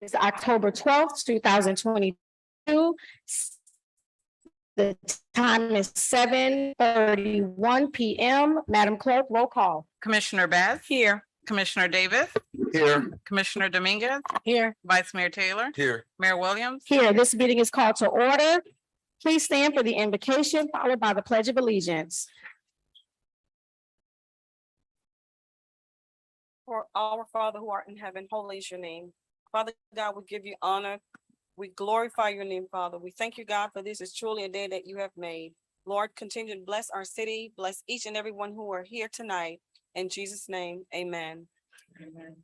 It's October 12th, 2022. The time is 7:31 p.m. Madam Clerk, roll call. Commissioner Bass. Here. Commissioner Davis. Here. Commissioner Dominguez. Here. Vice Mayor Taylor. Here. Mayor Williams. Here, this meeting is called to order. Please stand for the invocation followed by the Pledge of Allegiance. For our Father who art in heaven, holy is your name. Father God, we give you honor. We glorify your name, Father. We thank you, God, for this is truly a day that you have made. Lord, continue to bless our city, bless each and every one who are here tonight. In Jesus' name, amen. Amen.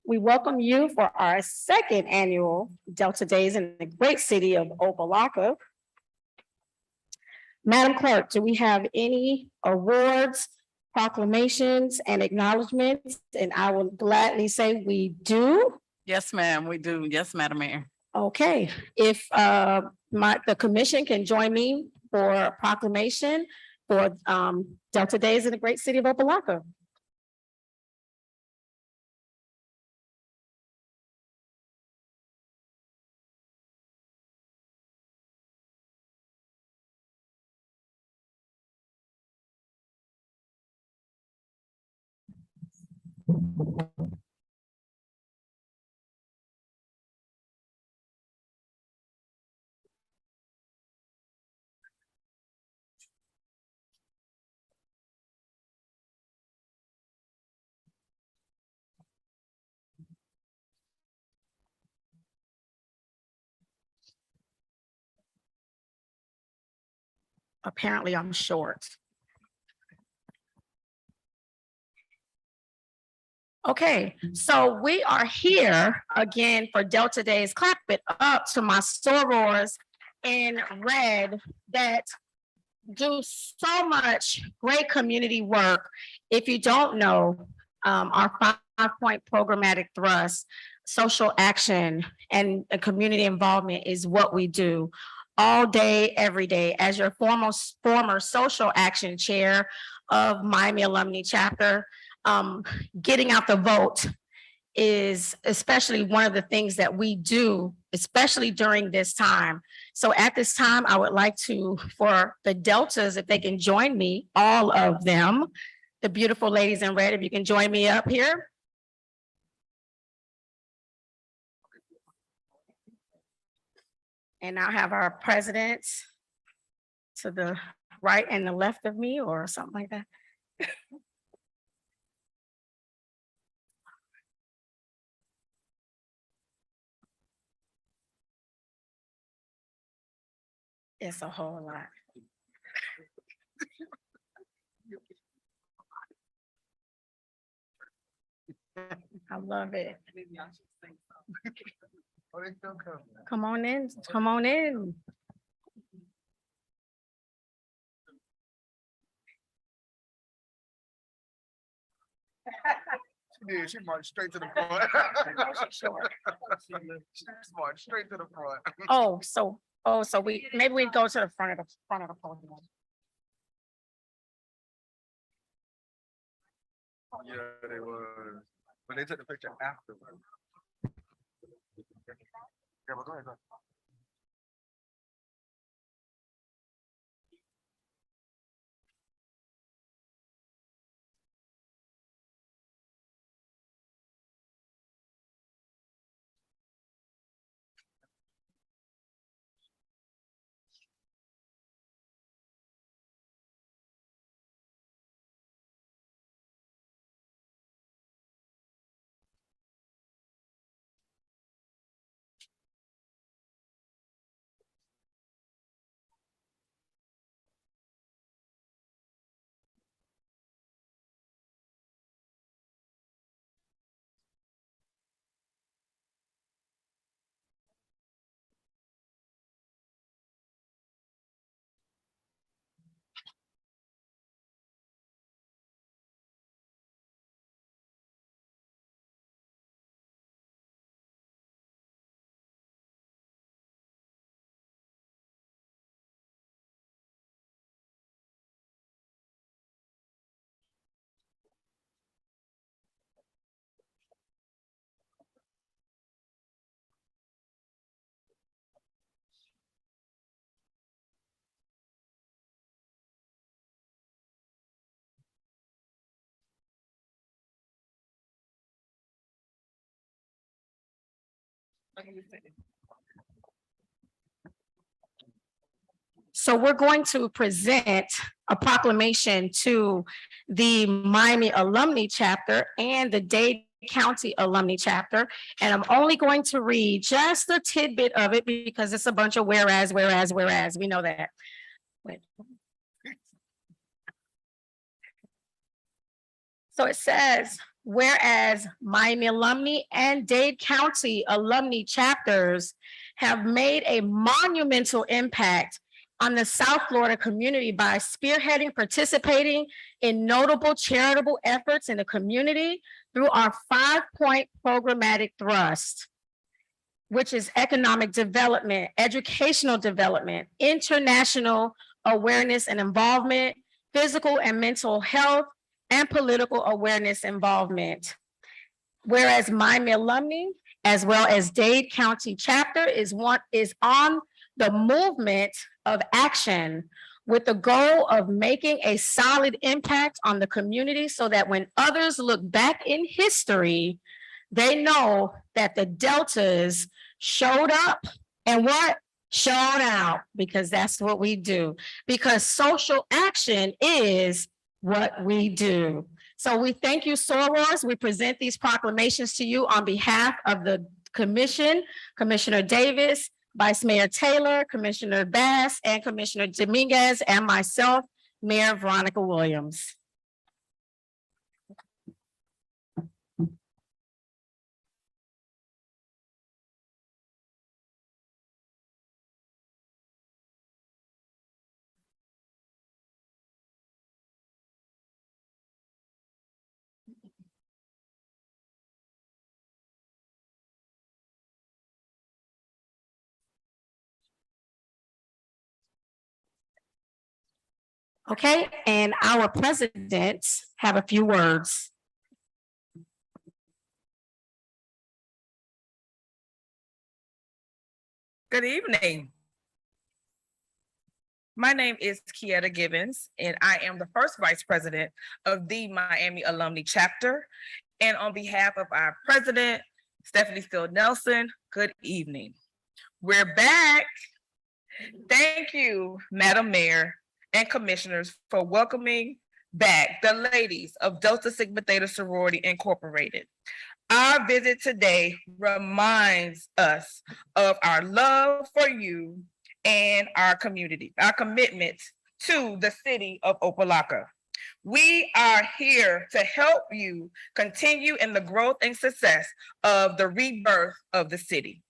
We welcome you for our second annual Delta Days in the great city of Opa-locka. Madam Clerk, do we have any awards, proclamations, and acknowledgements? And I will gladly say we do. Yes, ma'am, we do. Yes, Madam Mayor. Okay, if the commission can join me for a proclamation for Delta Days in the great city of Opa-locka. Apparently, I'm short. Okay, so we are here again for Delta Days. Clap it up to my sorors in red that do so much great community work. If you don't know, our 5-point programmatic thrust, social action and community involvement is what we do all day, every day. As your former social action chair of Miami Alumni Chapter, getting out the vote is especially one of the things that we do, especially during this time. So at this time, I would like to, for the Deltas, if they can join me, all of them, the beautiful ladies in red, if you can join me up here. And I'll have our president to the right and the left of me or something like that. It's a whole lot. I love it. Come on in, come on in. Yeah, she marched straight to the front. She marched straight to the front. So we maybe we go to the front of the podium. Yeah, they was. But they took the picture afterwards. Yeah, but go ahead, go ahead. So we're going to present a proclamation to the Miami Alumni Chapter and the Dade County Alumni Chapter. And I'm only going to read just a tidbit of it because it's a bunch of whereas. We know that. Wait. So it says, whereas Miami Alumni and Dade County Alumni Chapters have made a monumental impact on the South Florida community by spearheading, participating in notable charitable efforts in the community through our 5-point programmatic thrust, which is economic development, educational development, international awareness and involvement, physical and mental health, and political awareness involvement. Whereas Miami Alumni, as well as Dade County Chapter, is on the movement of action with the goal of making a solid impact on the community so that when others look back in history, they know that the Deltas showed up and what? Showed out, because that's what we do. Because social action is what we do. So we thank you, sorors. We present these proclamations to you on behalf of the commission, Commissioner Davis, Vice Mayor Taylor, Commissioner Bass, and Commissioner Dominguez, and myself, Mayor Veronica Williams. Okay, and our presidents have a few words. Good evening. My name is Kieta Gibbons, and I am the first vice president of the Miami Alumni Chapter. And on behalf of our president, Stephanie Field Nelson, good evening. We're back. Thank you, Madam Mayor and commissioners, for welcoming back the ladies of Delta Sigma Theta Sorority Incorporated. Our visit today reminds us of our love for you and our community, our commitment to the city of Opa-locka. We are here to help you continue in the growth and success of the rebirth of the city.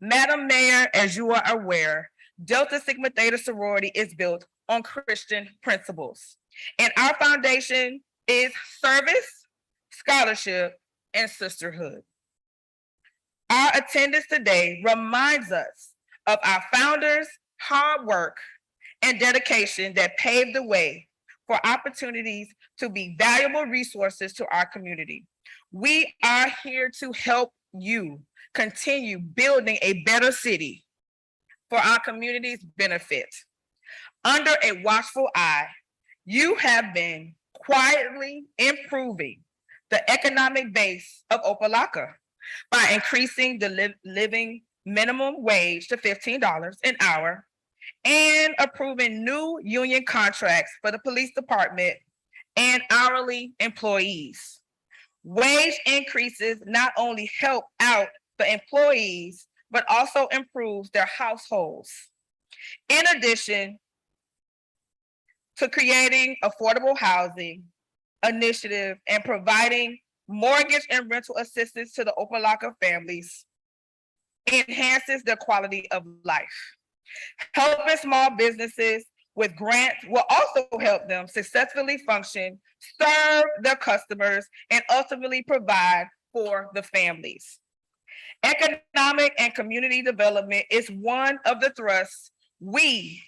Madam Mayor, as you are aware, Delta Sigma Theta Sorority is built on Christian principles. And our foundation is service, scholarship, and sisterhood. Our attendance today reminds us of our founders' hard work and dedication that paved the way for opportunities to be valuable resources to our community. We are here to help you continue building a better city for our community's benefit. Under a watchful eye, you have been quietly improving the economic base of Opa-locka by increasing the living minimum wage to $15 an hour and approving new union contracts for the police department and hourly employees. Wage increases not only help out the employees, but also improves their households. In addition to creating affordable housing initiative and providing mortgage and rental assistance to the Opa-locka families, enhances their quality of life. Helping small businesses with grants will also help them successfully function, serve their customers, and ultimately provide for the families. Economic and community development is one of the thrusts we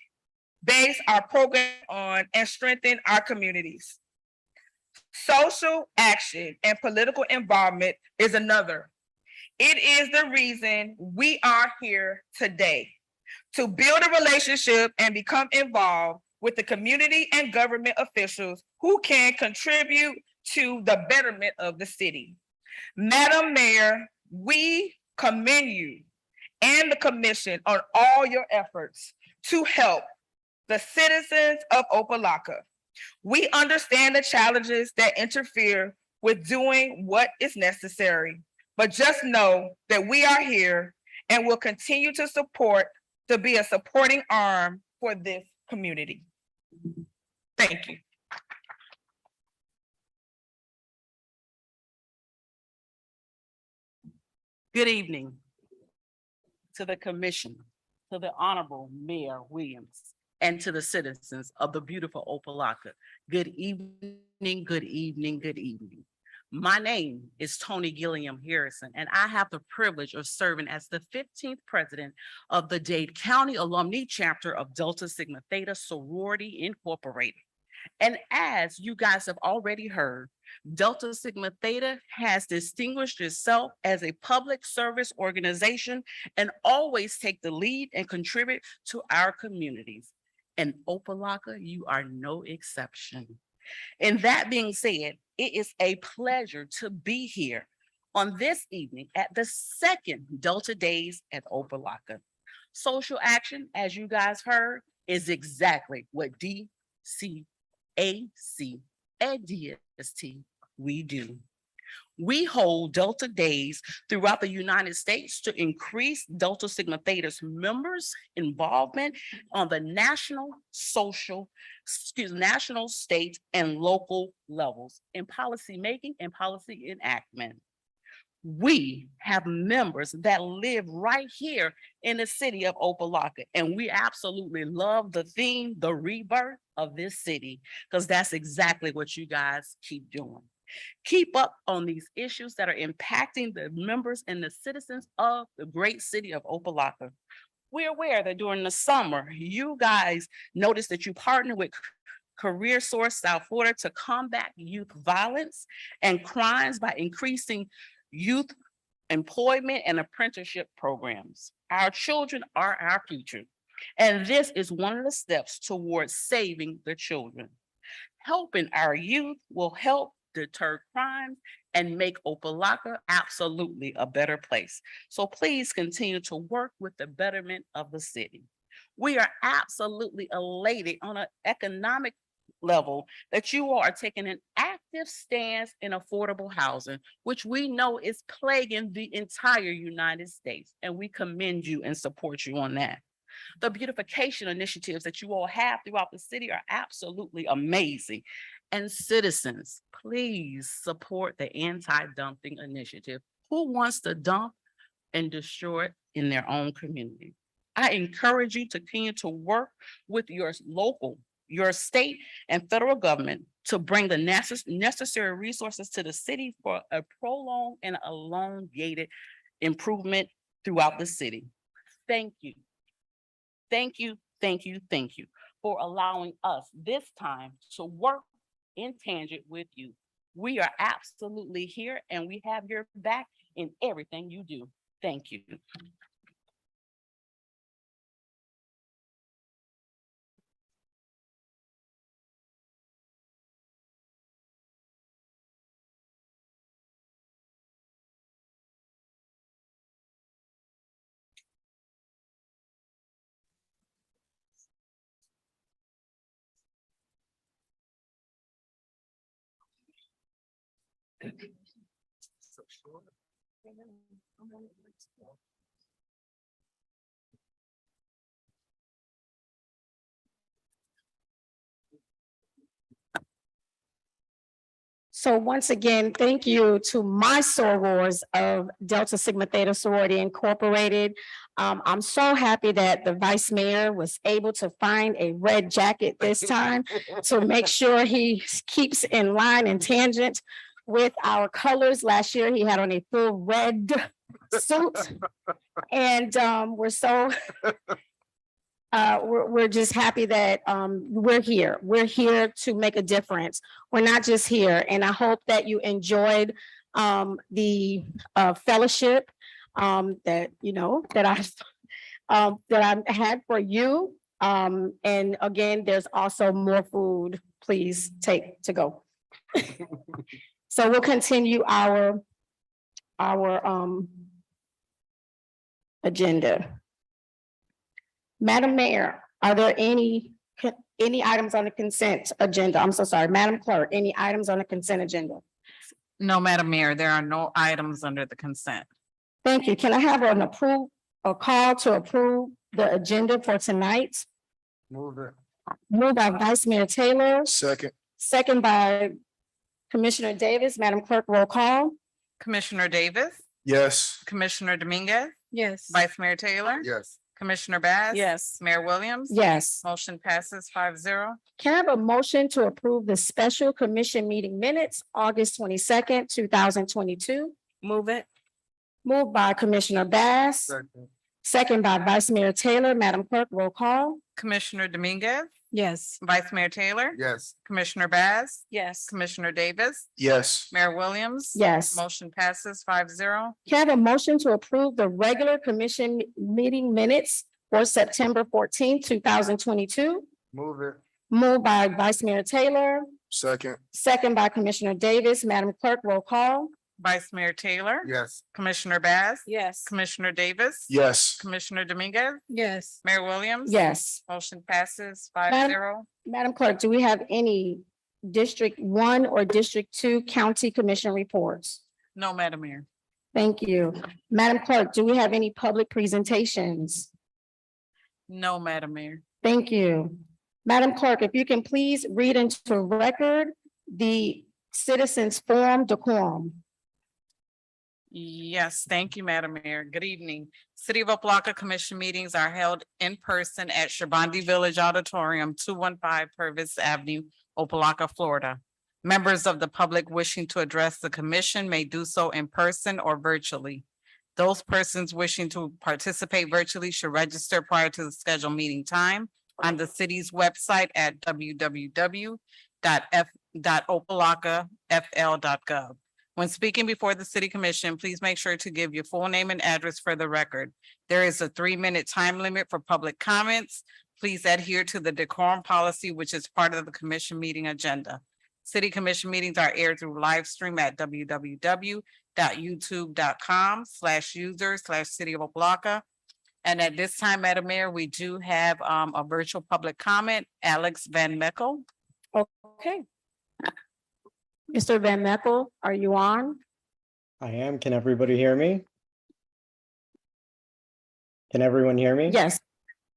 base our program on and strengthen our communities. Social action and political involvement is another. It is the reason we are here today, to build a relationship and become involved with the community and government officials who can contribute to the betterment of the city. Madam Mayor, we commend you and the commission on all your efforts to help the citizens of Opa-locka. We understand the challenges that interfere with doing what is necessary, but just know that we are here and will continue to be a supporting arm for this community. Thank you. Good evening to the commission, to the Honorable Mayor Williams, and to the citizens of the beautiful Opa-locka. Good evening, good evening, good evening. My name is Tony Gilliam Harrison, and I have the privilege of serving as the 15th president of the Dade County Alumni Chapter of Delta Sigma Theta Sorority Incorporated. And as you guys have already heard, Delta Sigma Theta has distinguished itself as a public service organization and always take the lead and contribute to our communities. And Opa-locka, you are no exception. And that being said, it is a pleasure to be here on this evening at the second Delta Days at Opa-locka. Social action, as you guys heard, is exactly what DCAC and DST we do. We hold Delta Days throughout the United States to increase Delta Sigma Theta's members' involvement on the national, state, and local levels in policy making and policy enactment. We have members that live right here in the city of Opa-locka, and we absolutely love the theme, the rebirth of this city, because that's exactly what you guys keep doing. Keep up on these issues that are impacting the members and the citizens of the great city of Opa-locka. We're aware that during the summer, you guys notice that you partner with Career Source South Florida to combat youth violence and crimes by increasing youth employment and apprenticeship programs. Our children are our future, and this is one of the steps towards saving the children. Helping our youth will help deter crimes and make Opa-locka absolutely a better place. So please continue to work with the betterment of the city. We are absolutely elated on an economic level that you all are taking an active stance in affordable housing, which we know is plaguing the entire United States, and we commend you and support you on that. The beautification initiatives that you all have throughout the city are absolutely amazing. And citizens, please support the anti-dumping initiative. Who wants to dump and destroy it in their own community? I encourage you to continue to work with your local, your state and federal government to bring the necessary resources to the city for a prolonged and elongated improvement throughout the city. Thank you. Thank you, thank you, thank you for allowing us this time to work in tangent with you. We are absolutely here and we have your back in everything you do. Thank you. So once again, thank you to my sorors of Delta Sigma Theta Sorority Incorporated. I'm so happy that the vice mayor was able to find a red jacket this time to make sure he keeps in line and tangent with our colors. Last year, he had on a full red suit. And we're so we're just happy that we're here. We're here to make a difference. We're not just here. And I hope that you enjoyed the fellowship that I had for you. And again, there's also more food. Please take to go. So we'll continue our agenda. Madam Mayor, are there any items on the consent agenda? I'm so sorry, Madam Clerk, any items on the consent agenda? No, Madam Mayor, there are no items under the consent. Thank you. Can I have a call to approve the agenda for tonight? Move it. Moved by Vice Mayor Taylor, Second. second by Commissioner Davis. Madam Clerk, roll call. Commissioner Davis, Yes. Commissioner Dominguez, Yes. Vice Mayor Taylor, Yes. Commissioner Bass. Yes. Mayor Williams. Yes. Motion passes 5-0. Can I have a motion to approve the special commission meeting minutes, August 22nd, 2022? Move it. Moved by Commissioner Bass, Second. second by Vice Mayor Taylor. Madam Clerk, roll call. Commissioner Dominguez, Yes. Vice Mayor Taylor, Yes. Commissioner Bass, Yes. Commissioner Davis, Yes. Mayor Williams. Yes. Motion passes 5-0. Can I have a motion to approve the regular commission meeting minutes for September 14th, 2022? Move it. Moved by Vice Mayor Taylor, Second. second by Commissioner Davis. Madam Clerk, roll call. Vice Mayor Taylor, Yes. Commissioner Bass, Yes. Commissioner Davis. Yes. Commissioner Dominguez, Yes. Mayor Williams. Yes. Motion passes 5-0. Madam Clerk, do we have any District 1 or District 2 County Commission reports? No, Madam Mayor. Thank you. Madam Clerk, do we have any public presentations? No, Madam Mayor. Thank you. Madam Clerk, if you can please read into record the citizens forum decorum. Yes, thank you, Madam Mayor. Good evening. City of Opa-locka Commission meetings are held in person at Shabandi Village Auditorium, 215 Purvis Avenue, Opa-locka, Florida. Members of the public wishing to address the commission may do so in person or virtually. Those persons wishing to participate virtually should register prior to the scheduled meeting time on the city's website at www.opalockafl.gov. When speaking before the city commission, please make sure to give your full name and address for the record. There is a 3-minute time limit for public comments. Please adhere to the decorum policy, which is part of the commission meeting agenda. City commission meetings are aired through live stream at www.youtube.com/user/City of Opa-locka. And at this time, Madam Mayor, we do have a virtual public comment. Alex Van Meckel. Okay. Mr. Van Meckel, are you on? I am. Can everybody hear me? Can everyone hear me? Yes.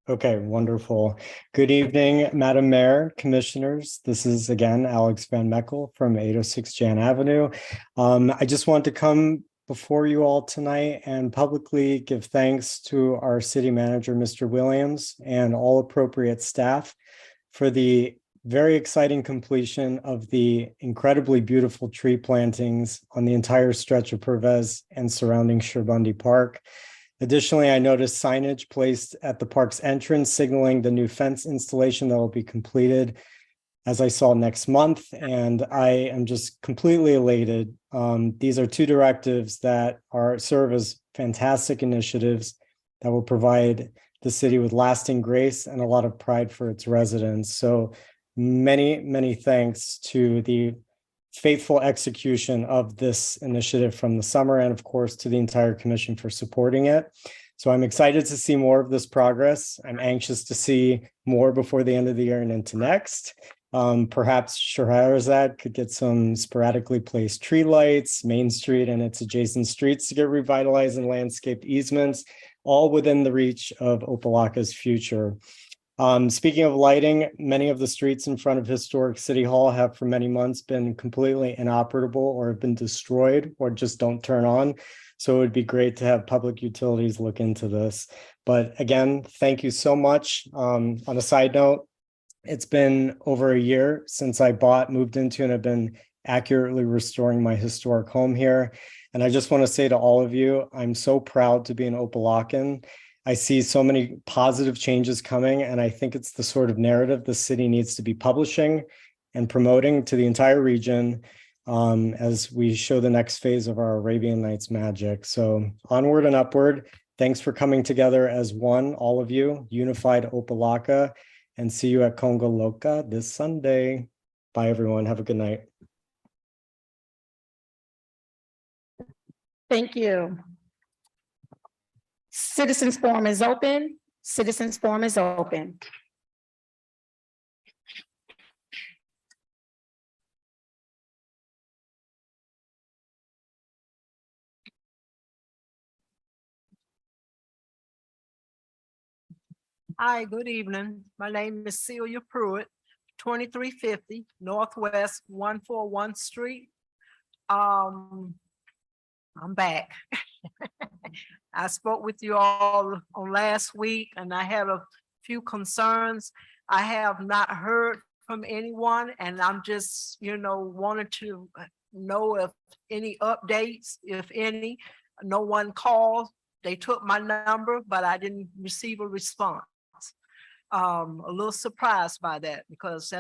Okay, wonderful. Good evening, Madam Mayor, Commissioners. This is again Alex Van Meckel from 806 Jan Avenue. I just want to come before you all tonight and publicly give thanks to our city manager, Mr. Williams, and all appropriate staff for the very exciting completion of the incredibly beautiful tree plantings on the entire stretch of Pervez and surrounding Shabandi Park. Additionally, I noticed signage placed at the park's entrance signaling the new fence installation that will be completed, as I saw, next month, and I am just completely elated. These are two directives that serve as fantastic initiatives that will provide the city with lasting grace and a lot of pride for its residents. So many, many thanks to the faithful execution of this initiative from the summer, and of course to the entire commission for supporting it. So I'm excited to see more of this progress. I'm anxious to see more before the end of the year and into next. Perhaps Scheherazade could get some sporadically placed tree lights, Main Street and its adjacent streets to get revitalized and landscaped easements, all within the reach of Opa-locka's future. Speaking of lighting, many of the streets in front of historic City Hall have for many months been completely inoperable or have been destroyed or just don't turn on. So it would be great to have public utilities look into this. But again, thank you so much. On a side note, it's been over a year since I moved into, and have been accurately restoring my historic home here. And I just want to say to all of you, I'm so proud to be an Opa-lockan. I see so many positive changes coming, and I think it's the sort of narrative the city needs to be publishing and promoting to the entire region as we show the next phase of our Arabian Nights magic. So onward and upward. Thanks for coming together as one, all of you, unified Opa-locka, and see you at Opa-locka this Sunday. Bye, everyone. Have a good night. Thank you. Citizens forum is open. Citizens forum is open. Hi, good evening. My name is Celia Pruitt, 2350 Northwest 141 Street. I'm back. I spoke with you all on last week and I had a few concerns. I have not heard from anyone and I'm just, wanted to know if any updates, if any. No one called. They took my number, but I didn't receive a response. A little surprised by that because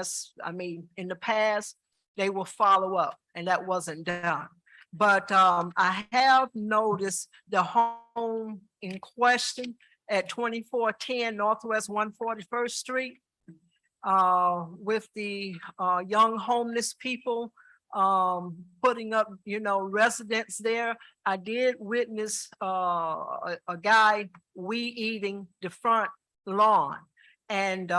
in the past, they will follow up and that wasn't done. But I have noticed the home in question at 2410 Northwest 141st Street with the young homeless people putting up, residents there. I did witness a guy weed eating the front lawn. And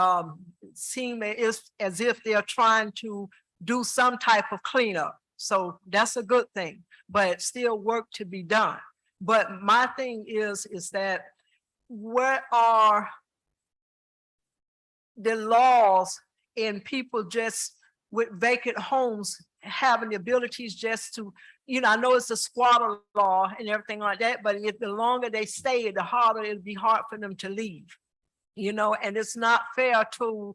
seem as if they're trying to do some type of cleanup. So that's a good thing, but still work to be done. But my thing is that where are the laws in people just with vacant homes having the abilities just to, I know it's a squatter law and everything like that, but if the longer they stay, the harder it'll be hard for them to leave. And it's not fair to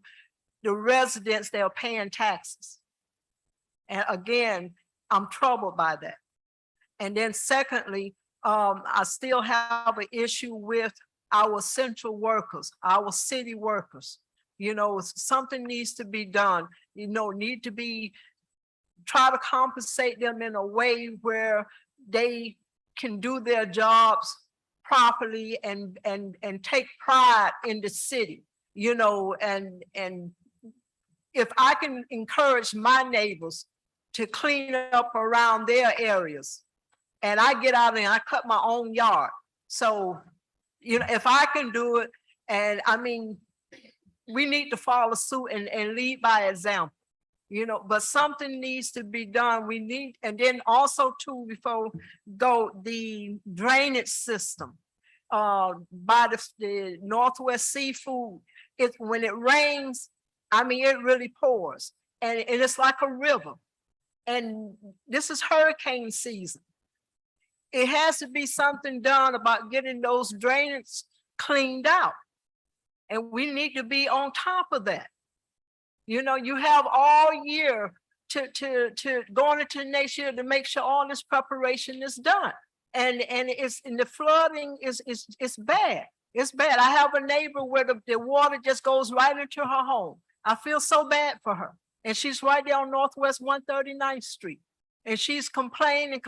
the residents that are paying taxes. And again, I'm troubled by that. And then secondly, I still have an issue with our central workers, our city workers. Something needs to be done, try to compensate them in a way where they can do their jobs properly and take pride in the city, and if I can encourage my neighbors to clean up around their areas and I get out and I cut my own yard. So, if I can do it, and we need to follow suit and lead by example, but something needs to be done. We need, and then also too, before the drainage system by the Northwest Seafood, when it rains, it really pours and it's like a river. And this is hurricane season. It has to be something done about getting those drainage cleaned out. And we need to be on top of that. You have all year to going into next year to make sure all this preparation is done. And the flooding is bad. It's bad. I have a neighbor where the water just goes right into her home. I feel so bad for her. And she's right there on Northwest 139th Street. And she's complained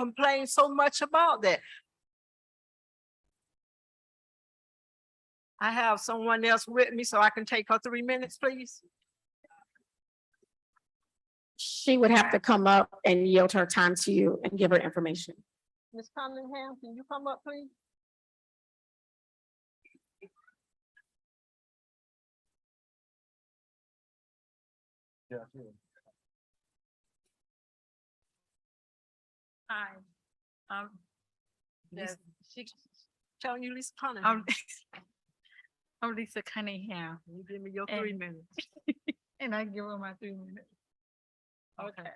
so much about that. I have someone else with me, so I can take her 3 minutes, please. She would have to come up and yield her time to you and give her information. Ms. Cunningham, can you come up, please? Yeah. Hi. Yes. She telling you Lisa Cunningham. I'm Lisa Cunningham, You give me your 3 minutes. and I give her my 3 minutes. Okay,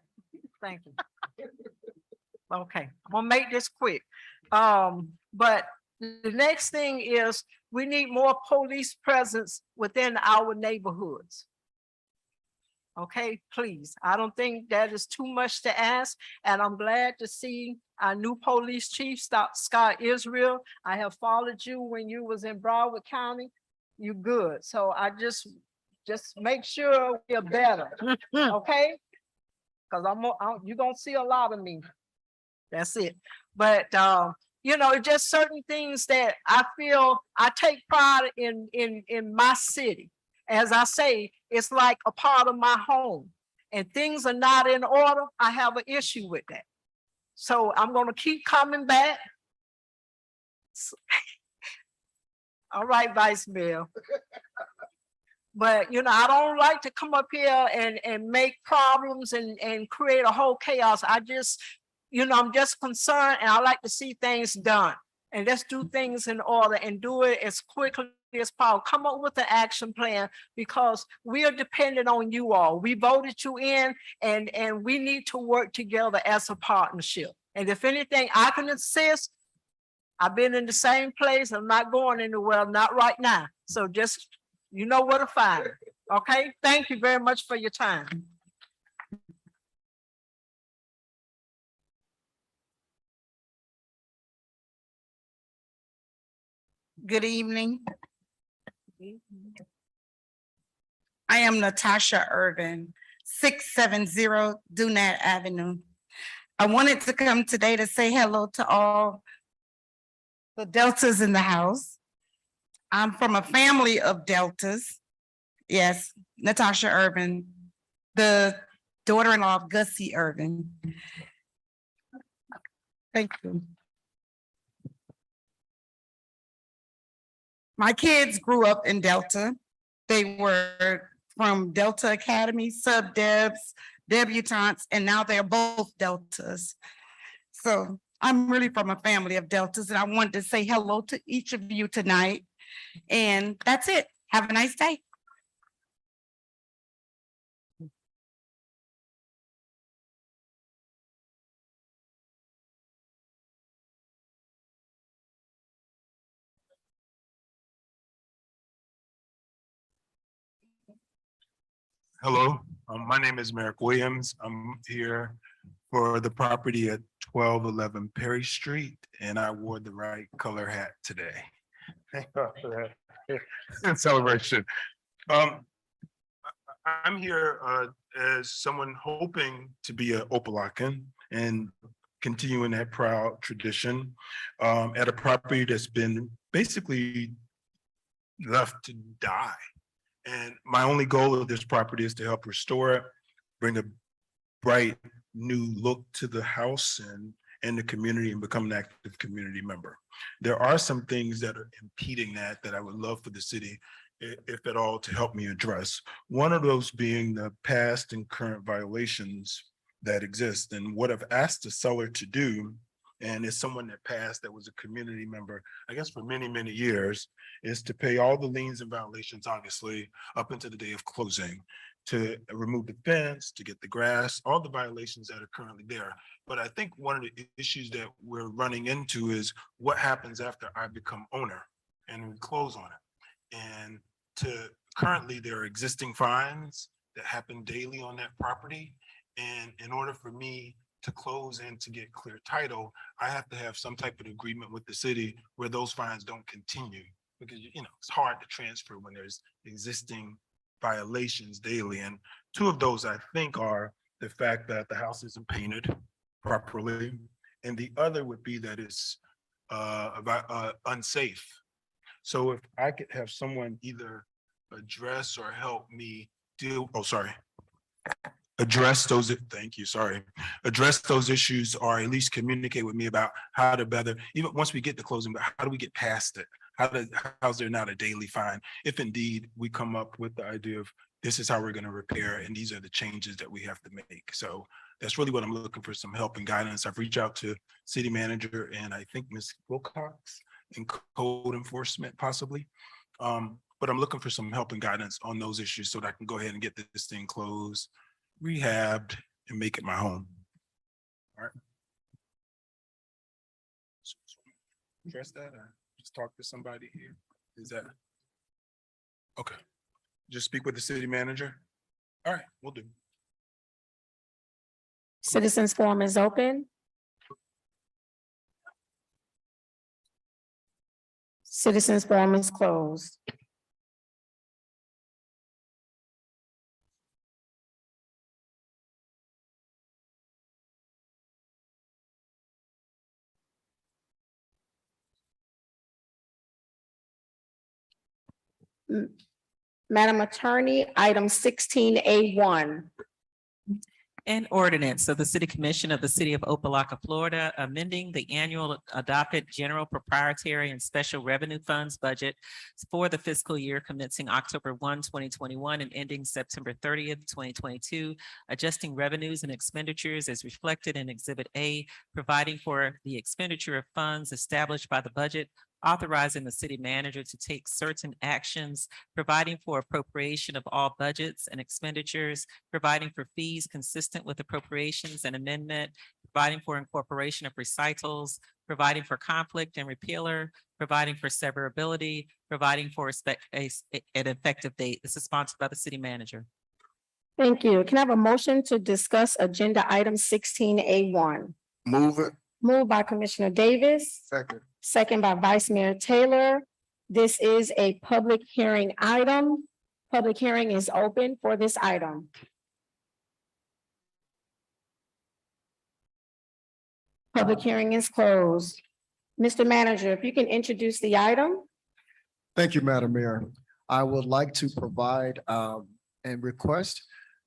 thank you. Okay, I'm gonna make this quick. But the next thing is we need more police presence within our neighborhoods. Okay, please. I don't think that is too much to ask, and I'm glad to see our new police chief, Scott Israel. I have followed you when you was in Broward County. You good. So I just make sure we're better, okay? Because you're gonna see a lot of me. That's it. But it's just certain things that I feel I take pride in my city. As I say, it's like a part of my home, and things are not in order. I have an issue with that. So I'm gonna keep coming back. All right, Vice Mayor. But, you know, I don't like to come up here and make problems and create a whole chaos. I just, you know, I'm just concerned and I like to see things done. And let's do things in order and do it as quickly as possible. Come up with an action plan because we are dependent on you all. We voted you in and we need to work together as a partnership. And if anything, I can assist. I've been in the same place. I'm not going anywhere, not right now. So just, you know where to find me. Okay, thank you very much for your time. Good evening. I am Natasha Irvin, 670 Dunat Avenue. I wanted to come today to say hello to all the Deltas in the house. I'm from a family of Deltas. Yes, Natasha Irvin, the daughter-in-law of Gussie Irvin. Thank you. My kids grew up in Delta. They were from Delta Academy, sub-debs, debutantes, and now they're both Deltas. So I'm really from a family of Deltas, and I wanted to say hello to each of you tonight. And that's it. Have a nice day. Hello, my name is Merrick Williams. I'm here for the property at 1211 Perry Street, and I wore the right color hat today. Thank God for that celebration. I'm here as someone hoping to be an Opa-lockan and continuing that proud tradition at a property that's been basically left to die. And my only goal of this property is to help restore it, bring a bright new look to the house and the community and become an active community member. There are some things that are impeding that I would love for the city, if at all, to help me address. One of those being the past and current violations that exist. And what I've asked the seller to do, and it's someone that passed that was a community member, I guess for many, many years, is to pay all the liens and violations, obviously, up until the day of closing, to remove the fence, to get the grass, all the violations that are currently there. But I think one of the issues that we're running into is what happens after I become owner and we close on it. And currently there are existing fines that happen daily on that property. And in order for me to close and to get clear title, I have to have some type of agreement with the city where those fines don't continue, because you know it's hard to transfer when there's existing violations daily. And two of those I think are the fact that the house isn't painted properly, and the other would be that it's unsafe. So if I could have someone either address or help me address those, thank you, sorry. Address those issues or at least communicate with me about how to better, even once we get to closing, but how do we get past it? How's there not a daily fine? If indeed we come up with the idea of this is how we're gonna repair and these are the changes that we have to make. So that's really what I'm looking for, some help and guidance. I've reached out to city manager and I think Ms. Wilcox in code enforcement possibly. But I'm looking for some help and guidance on those issues so that I can go ahead and get this thing closed, rehabbed, and make it my home. All right. Address that or just talk to somebody here? Is that? Okay. Just speak with the city manager? All right, we'll do. Citizens forum is open. Citizens forum is closed. Madam Attorney, item 16A1. An ordinance of the City Commission of the City of Opa-locka, Florida, amending the annual adopted general proprietary and special revenue funds budget for the fiscal year commencing October 1, 2021, and ending September 30th, 2022, adjusting revenues and expenditures as reflected in Exhibit A, providing for the expenditure of funds established by the budget, authorizing the city manager to take certain actions, providing for appropriation of all budgets and expenditures, providing for fees consistent with appropriations and amendment, providing for incorporation of recitals, providing for conflict and repealer, providing for severability, providing for an effective date. This is sponsored by the city manager. Thank you. Can I have a motion to discuss agenda item 16A1? Move it. Moved by Commissioner Davis, Second. second by Vice Mayor Taylor. This is a public hearing item. Public hearing is open for this item. Public hearing is closed. Mr. Manager, if you can introduce the item. Thank you, Madam Mayor. I would like to provide and request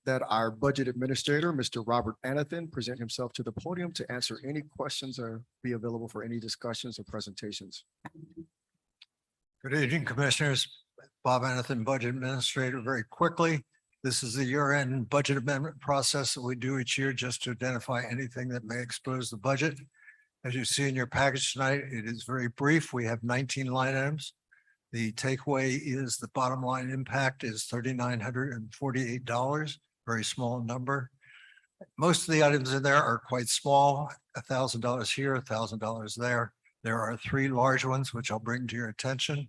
that our budget administrator, Mr. Robert Anathan, present himself to the podium to answer any questions or be available for any discussions or presentations. Good evening, Commissioners. Bob Anathan, Budget Administrator. Very quickly, this is the year-end budget amendment process that we do each year just to identify anything that may expose the budget. As you see in your package tonight, it is very brief. We have 19 line items. The takeaway is the bottom line impact is $3,948, very small number. Most of the items in there are quite small, $1,000 here, $1,000 there. There are three large ones, which I'll bring to your attention.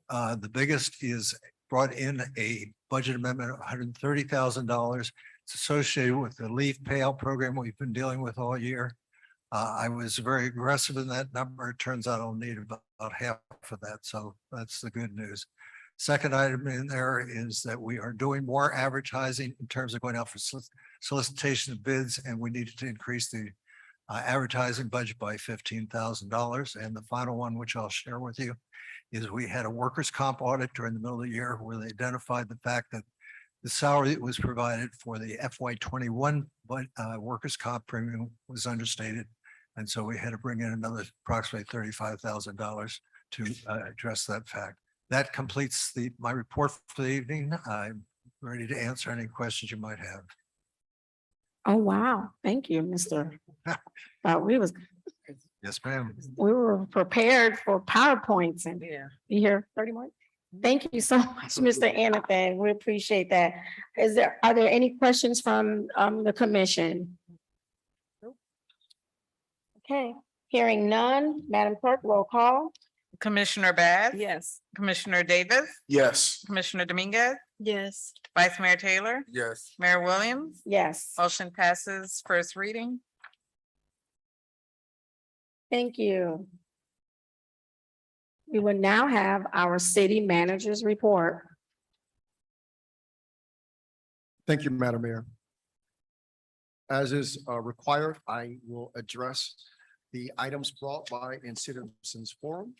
The biggest is brought in a budget amendment of $130,000. It's associated with the leave payout program we've been dealing with all year. I was very aggressive in that number. It turns out I'll need about half of that. So that's the good news. Second item in there is that we are doing more advertising in terms of going out for solicitation of bids, and we needed to increase the advertising budget by $15,000. And the final one, which I'll share with you, is we had a workers' comp audit during the middle of the year where they identified the fact that the salary that was provided for the FY21 workers' comp premium was understated. And so we had to bring in another approximately $35,000 to address that fact. That completes my report for the evening. I'm ready to answer any questions you might have. Oh, wow. Thank you, Mr. Yes, ma'am. We were prepared for PowerPoints and be here 30 more. Thank you so much, Mr. Anathan. We appreciate that. Are there any questions from the commission? Okay, hearing none, Madam Clerk, roll call. Commissioner Bass? Yes. Commissioner Davis? Yes. Commissioner Dominguez? Yes. Vice Mayor Taylor? Yes. Mayor Williams? Yes, Motion passes first reading. thank you. We will now have our city manager's report. Thank you, Madam Mayor. As is required, I will address the items brought by in Citizens Forum.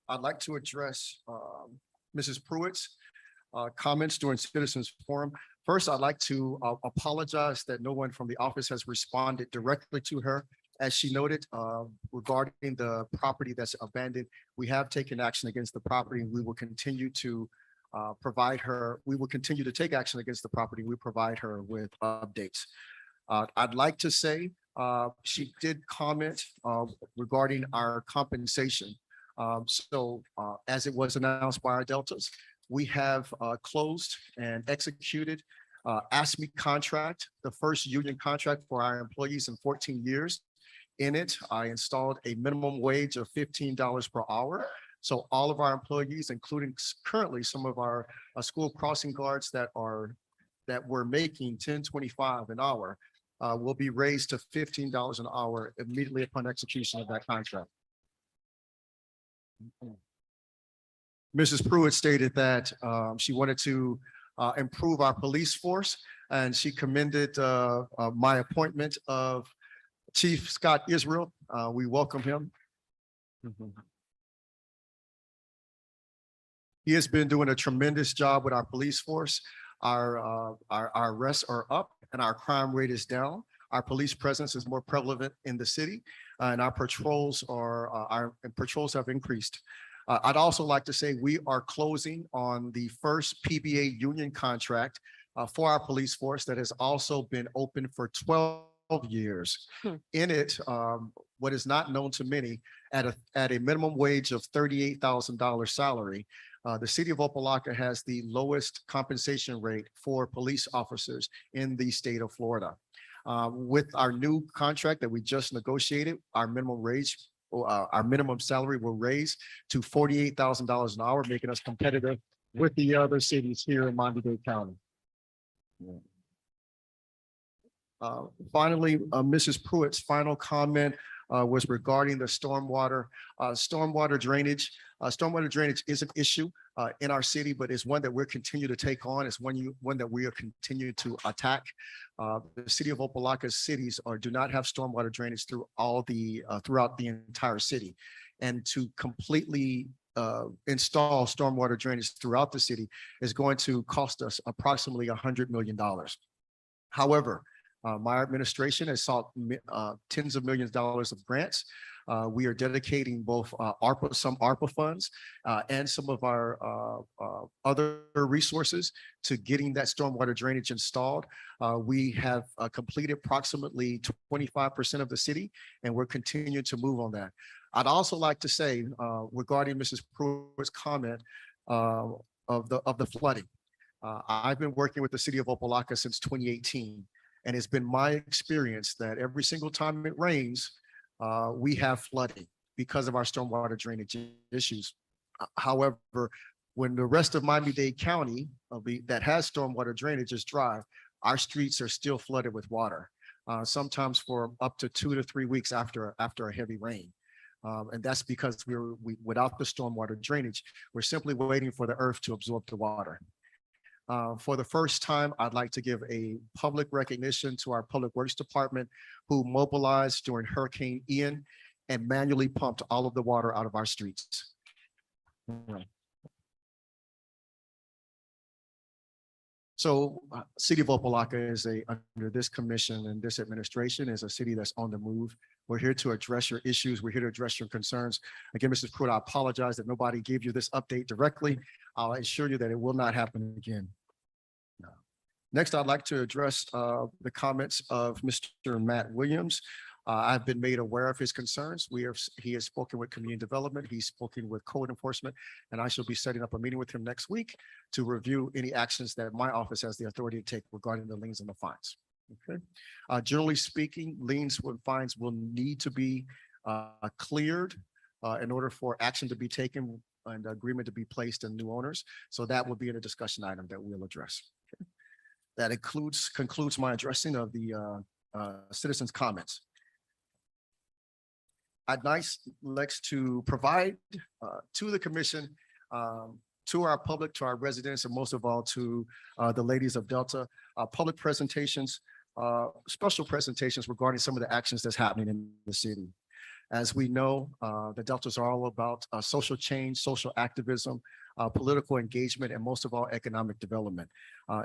I'd like to address Mrs. Pruitt's comments during Citizens Forum. First, I'd like to apologize that no one from the office has responded directly to her. As she noted, regarding the property that's abandoned, we have taken action against the property. We will continue to provide her, we will continue to take action against the property. We provide her with updates. I'd like to say, she did comment regarding our compensation. As it was announced by our deltas, we have closed and executed ASME contract, the first union contract for our employees in 14 years. In it, I installed a minimum wage of $15 per hour. So all of our employees, including currently some of our school crossing guards that were making $10.25 an hour, will be raised to $15 an hour immediately upon execution of that contract. Mrs. Pruitt stated that she wanted to improve our police force, and she commended my appointment of Chief Scott Israel. We welcome him. He has been doing a tremendous job with our police force. Our arrests are up and our crime rate is down. Our police presence is more prevalent in the city, and our patrols have increased. I'd also like to say we are closing on the first PBA union contract for our police force that has also been open for 12 years. In it, what is not known to many, at a minimum wage of $38,000 salary, the city of Opa-locka has the lowest compensation rate for police officers in the state of Florida. With our new contract that we just negotiated, our minimum salary will raise to $48,000 an hour, making us competitive with the other cities here in Miami-Dade County. Finally, Mrs. Pruitt's final comment was regarding the stormwater drainage. Stormwater drainage is an issue in our city, but it's one that we're continue to take on. It's one that we are continue to attack. The city of Opa-locka's cities do not have stormwater drainage throughout the entire city. And to completely install stormwater drainage throughout the city is going to cost us approximately $100 million. However, my administration has sought tens of millions of dollars of grants. We are dedicating both some ARPA funds and some of our other resources to getting that stormwater drainage installed. We have completed approximately 25% of the city, and we're continuing to move on that. I'd also like to say regarding Mrs. Pruitt's comment of the flooding. I've been working with the city of Opa-locka since 2018. And it's been my experience that every single time it rains, we have flooding because of our stormwater drainage issues. However, when the rest of Miami-Dade County that has stormwater drainage is dry, our streets are still flooded with water, sometimes for up to 2 to 3 weeks after a heavy rain. And that's because without the stormwater drainage, we're simply waiting for the earth to absorb the water. For the first time, I'd like to give a public recognition to our Public Works Department, who mobilized during Hurricane Ian and manually pumped all of the water out of our streets. So City of Opa-locka is under this commission and this administration is a city that's on the move. We're here to address your issues. We're here to address your concerns. Again, Mrs. Pruitt, I apologize that nobody gave you this update directly. I'll assure you that it will not happen again. Next, I'd like to address the comments of Mr. Matt Williams. I've been made aware of his concerns. He has spoken with community development. He's spoken with code enforcement, and I shall be setting up a meeting with him next week to review any actions that my office has the authority to take regarding the liens and the fines. Okay. Generally speaking, liens and fines will need to be cleared in order for action to be taken and agreement to be placed in new owners. So that will be in a discussion item that we'll address. Okay. That concludes my addressing of the citizens' comments. I'd like to provide to the commission, to our public, to our residents, and most of all to the ladies of Delta, public presentations, special presentations regarding some of the actions that's happening in the city. As we know, the Deltas are all about social change, social activism, political engagement, and most of all, economic development.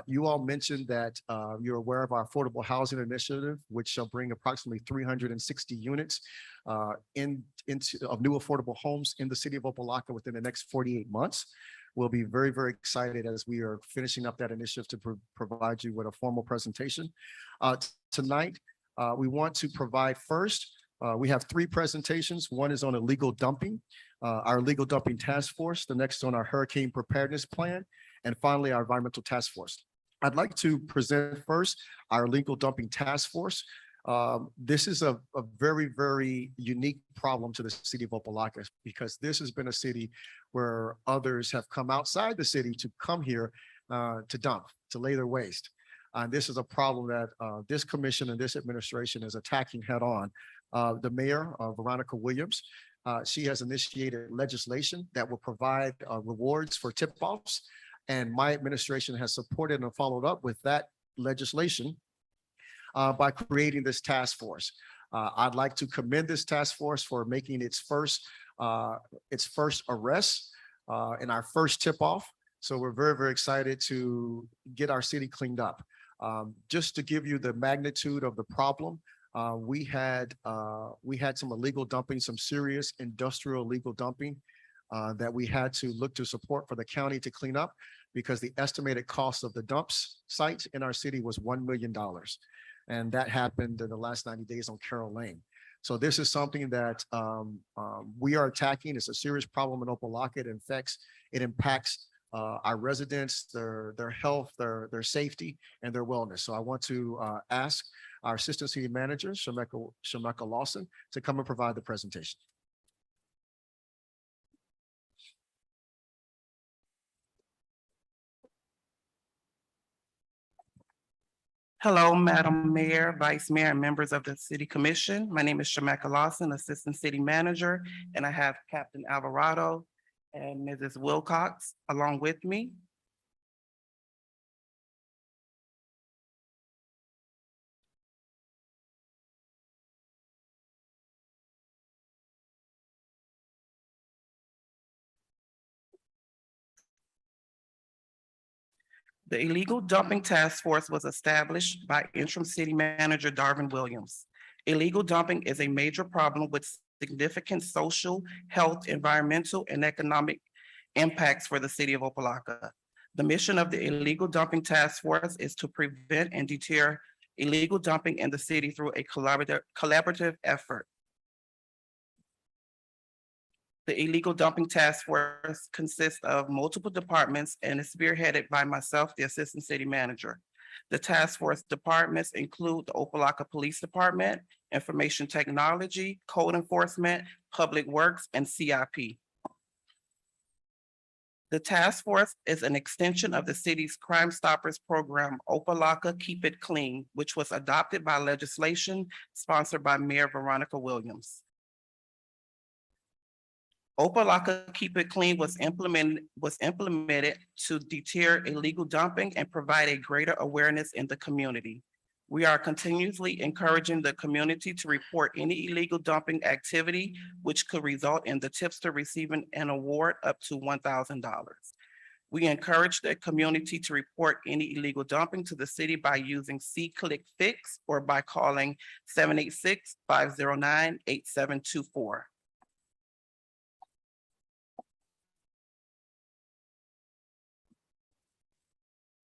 You all mentioned that you're aware of our affordable housing initiative, which shall bring approximately 360 units of new affordable homes in the city of Opa-locka within the next 48 months. We'll be very, very excited as we are finishing up that initiative to provide you with a formal presentation. Tonight, we want to provide first, we have 3 presentations. One is on illegal dumping, our illegal dumping task force. The next on our hurricane preparedness plan, and finally our environmental task force. I'd like to present first our illegal dumping task force. This is a very, very unique problem to the city of Opa-locka because this has been a city where others have come outside the city to come here to dump, to lay their waste. And this is a problem that this commission and this administration is attacking head on. The mayor, Merrick Williams, she has initiated legislation that will provide rewards for tip-offs. And my administration has supported and followed up with that legislation by creating this task force. I'd like to commend this task force for making its first arrest and our first tip-off. So we're very, very excited to get our city cleaned up. Just to give you the magnitude of the problem, we had some illegal dumping, some serious industrial illegal dumping that we had to look to support for the county to clean up because the estimated cost of the dumps sites in our city was $1 million. And that happened in the last 90 days on Carroll Lane. So this is something that we are attacking. It's a serious problem in Opa-locka. It impacts our residents, their health, their safety, and their wellness. So I want to ask our Assistant City Manager, Meckel Lawson, to come and provide the presentation. Hello, Madam Mayor, Vice Mayor, and members of the City Commission. My name is Meckel Lawson, Assistant City Manager, and I have Captain Alvarado and Mrs. Wilcox along with me. The Illegal Dumping Task Force was established by Interim City Manager Darvin Williams. Illegal dumping is a major problem with significant social, health, environmental, and economic impacts for the city of Opa-locka. The mission of the Illegal Dumping Task Force is to prevent and deter illegal dumping in the city through a collaborative effort. The Illegal Dumping Task Force consists of multiple departments and is spearheaded by myself, the Assistant City Manager. The task force departments include the Opa-locka Police Department, Information Technology, Code Enforcement, Public Works, and CIP. The task force is an extension of the city's Crime Stoppers program, Opa-locka Keep It Clean, which was adopted by legislation sponsored by Mayor Veronica Williams. Opa-locka Keep It Clean was implemented to deter illegal dumping and provide a greater awareness in the community. We are continuously encouraging the community to report any illegal dumping activity, which could result in the tipster receiving an award up to $1,000. We encourage the community to report any illegal dumping to the city by using C-Click-Fix or by calling 786-509-8724.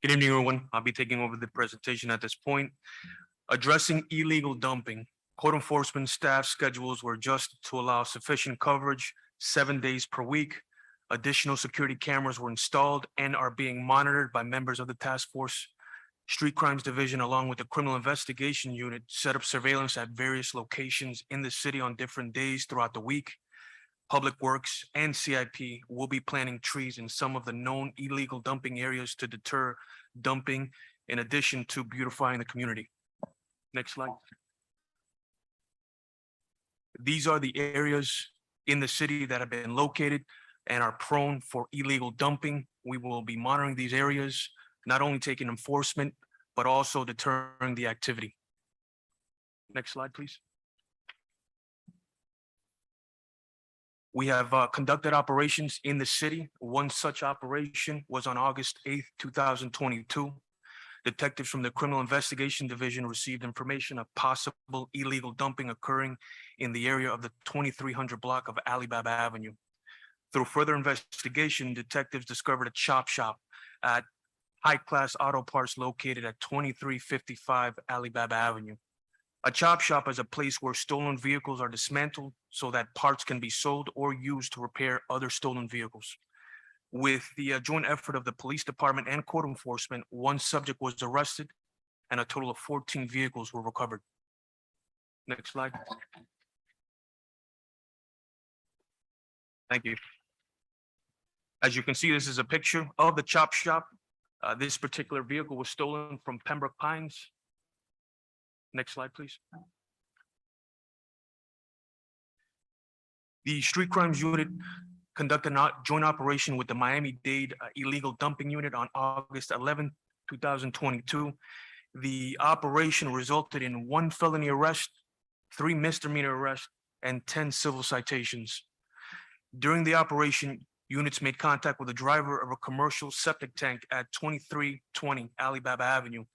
Good evening, everyone. I'll be taking over the presentation at this point. Addressing illegal dumping. Code enforcement staff schedules were adjusted to allow sufficient coverage 7 days per week. Additional security cameras were installed and are being monitored by members of the task force. Street Crimes Division, along with the Criminal Investigation Unit, set up surveillance at various locations in the city on different days throughout the week. Public Works and CIP will be planting trees in some of the known illegal dumping areas to deter dumping, in addition to beautifying the community. Next slide. These are the areas in the city that have been located and are prone for illegal dumping. We will be monitoring these areas, not only taking enforcement, but also deterring the activity. Next slide, please. We have conducted operations in the city. One such operation was on August 8th, 2022. Detectives from the Criminal Investigation Division received information of possible illegal dumping occurring in the area of the 2300 block of Alibaba Avenue. Through further investigation, detectives discovered a chop shop at High Class Auto Parts located at 2355 Alibaba Avenue. A chop shop is a place where stolen vehicles are dismantled so that parts can be sold or used to repair other stolen vehicles. With the joint effort of the police department and code enforcement, one subject was arrested and a total of 14 vehicles were recovered. Next slide. Thank you. As you can see, this is a picture of the chop shop. This particular vehicle was stolen from Pembroke Pines. Next slide, please. The Street Crimes Unit conducted a joint operation with the Miami-Dade Illegal Dumping Unit on August 11, 2022. The operation resulted in 1 felony arrest, 3 misdemeanor arrests, and 10 civil citations. During the operation, units made contact with the driver of a commercial septic tank at 2320 Alibaba Avenue,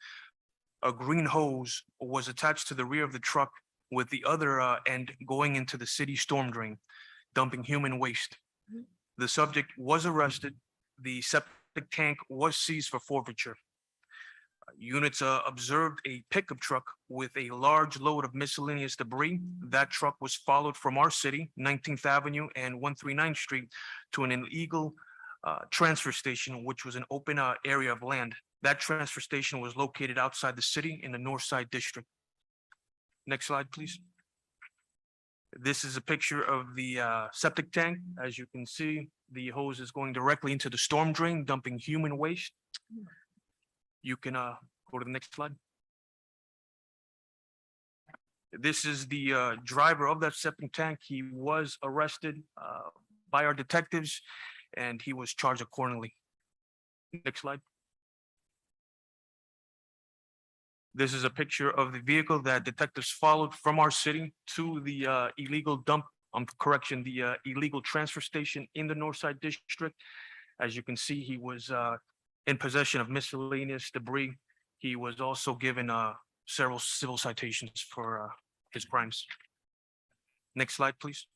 A green hose was attached to the rear of the truck with the other end going into the city storm drain, dumping human waste. The subject was arrested. The septic tank was seized for forfeiture. Units observed a pickup truck with a large load of miscellaneous debris. That truck was followed from our city, 19th Avenue and 139th Street, to an illegal transfer station, which was an open area of land. That transfer station was located outside the city in the North Side District. Next slide, please. This is a picture of the septic tank. As you can see, the hose is going directly into the storm drain, dumping human waste. You can go to the next slide. This is the driver of that septic tank. He was arrested by our detectives and he was charged accordingly. Next slide. This is a picture of the vehicle that detectives followed from our city to the illegal the illegal transfer station in the North Side District. As you can see, he was in possession of miscellaneous debris. He was also given several civil citations for his crimes. Next slide, please.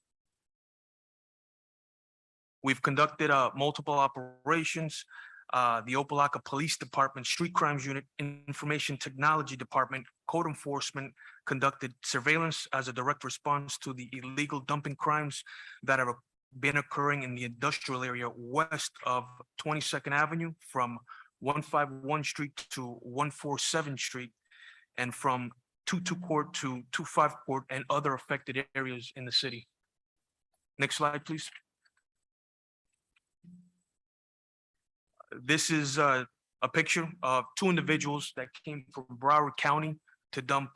We've conducted multiple operations. The Opa-locka Police Department, Street Crimes Unit, Information Technology Department, Code Enforcement conducted surveillance as a direct response to the illegal dumping crimes that have been occurring in the industrial area west of 22nd Avenue from 151 Street to 147 Street and from 22 Court to 25 Court and other affected areas in the city. Next slide, please. This is a picture of two individuals that came from Broward County to dump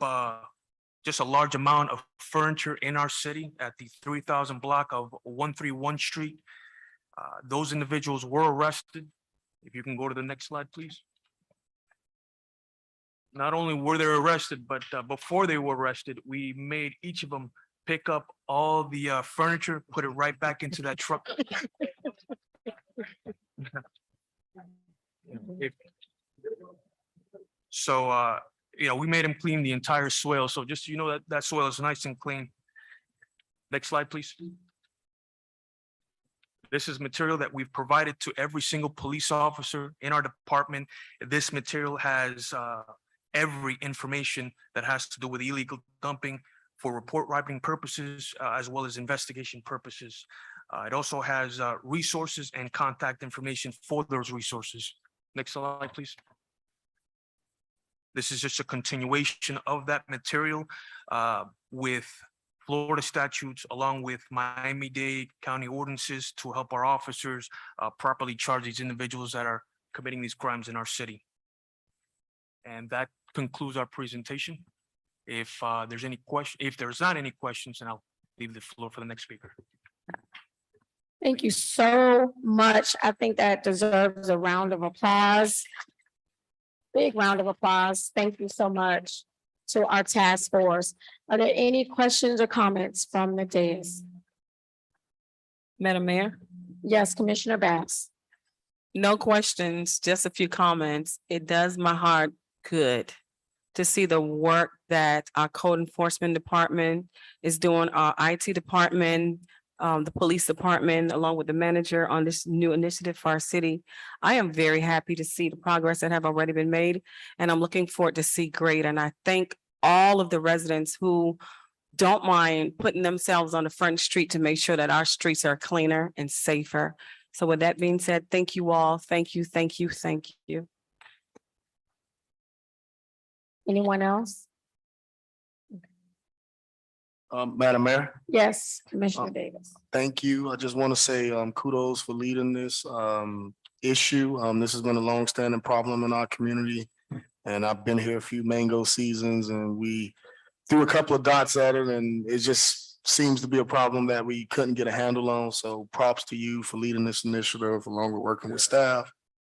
just a large amount of furniture in our city at the 3000 block of 131 Street. Those individuals were arrested. If you can go to the next slide, please. Not only were they arrested, but before they were arrested, we made each of them pick up all the furniture, put it right back into that truck. So, we made him clean the entire swale. So just so you know that swale is nice and clean. Next slide, please. This is material that we've provided to every single police officer in our department. This material has every information that has to do with illegal dumping for report writing purposes, as well as investigation purposes. It also has resources and contact information for those resources. Next slide, please. This is just a continuation of that material with Florida statutes along with Miami-Dade County ordinances to help our officers properly charge these individuals that are committing these crimes in our city. And that concludes our presentation. If there's any question, if there's not any questions, then I'll leave the floor for the next speaker. Thank you so much. I think that deserves a round of applause. Big round of applause. Thank you so much to our task force. Are there any questions or comments from the dais? Madam Mayor, Yes, Commissioner Bass. no questions, just a few comments. It does my heart good to see the work that our code enforcement department is doing, our IT department, the police department, along with the manager on this new initiative for our city. I am very happy to see the progress that have already been made, and I'm looking forward to see greater. And I thank all of the residents who don't mind putting themselves on the front street to make sure that our streets are cleaner and safer. So with that being said, thank you all. Thank you, thank you, thank you. Anyone else? Madam Mayor, Yes, Commissioner Davis. thank you. I just want to say kudos for leading this issue. This has been a longstanding problem in our community. And I've been here a few mango seasons and we threw a couple of dots at it and it just seems to be a problem that we couldn't get a handle on. So props to you for leading this initiative along with working with staff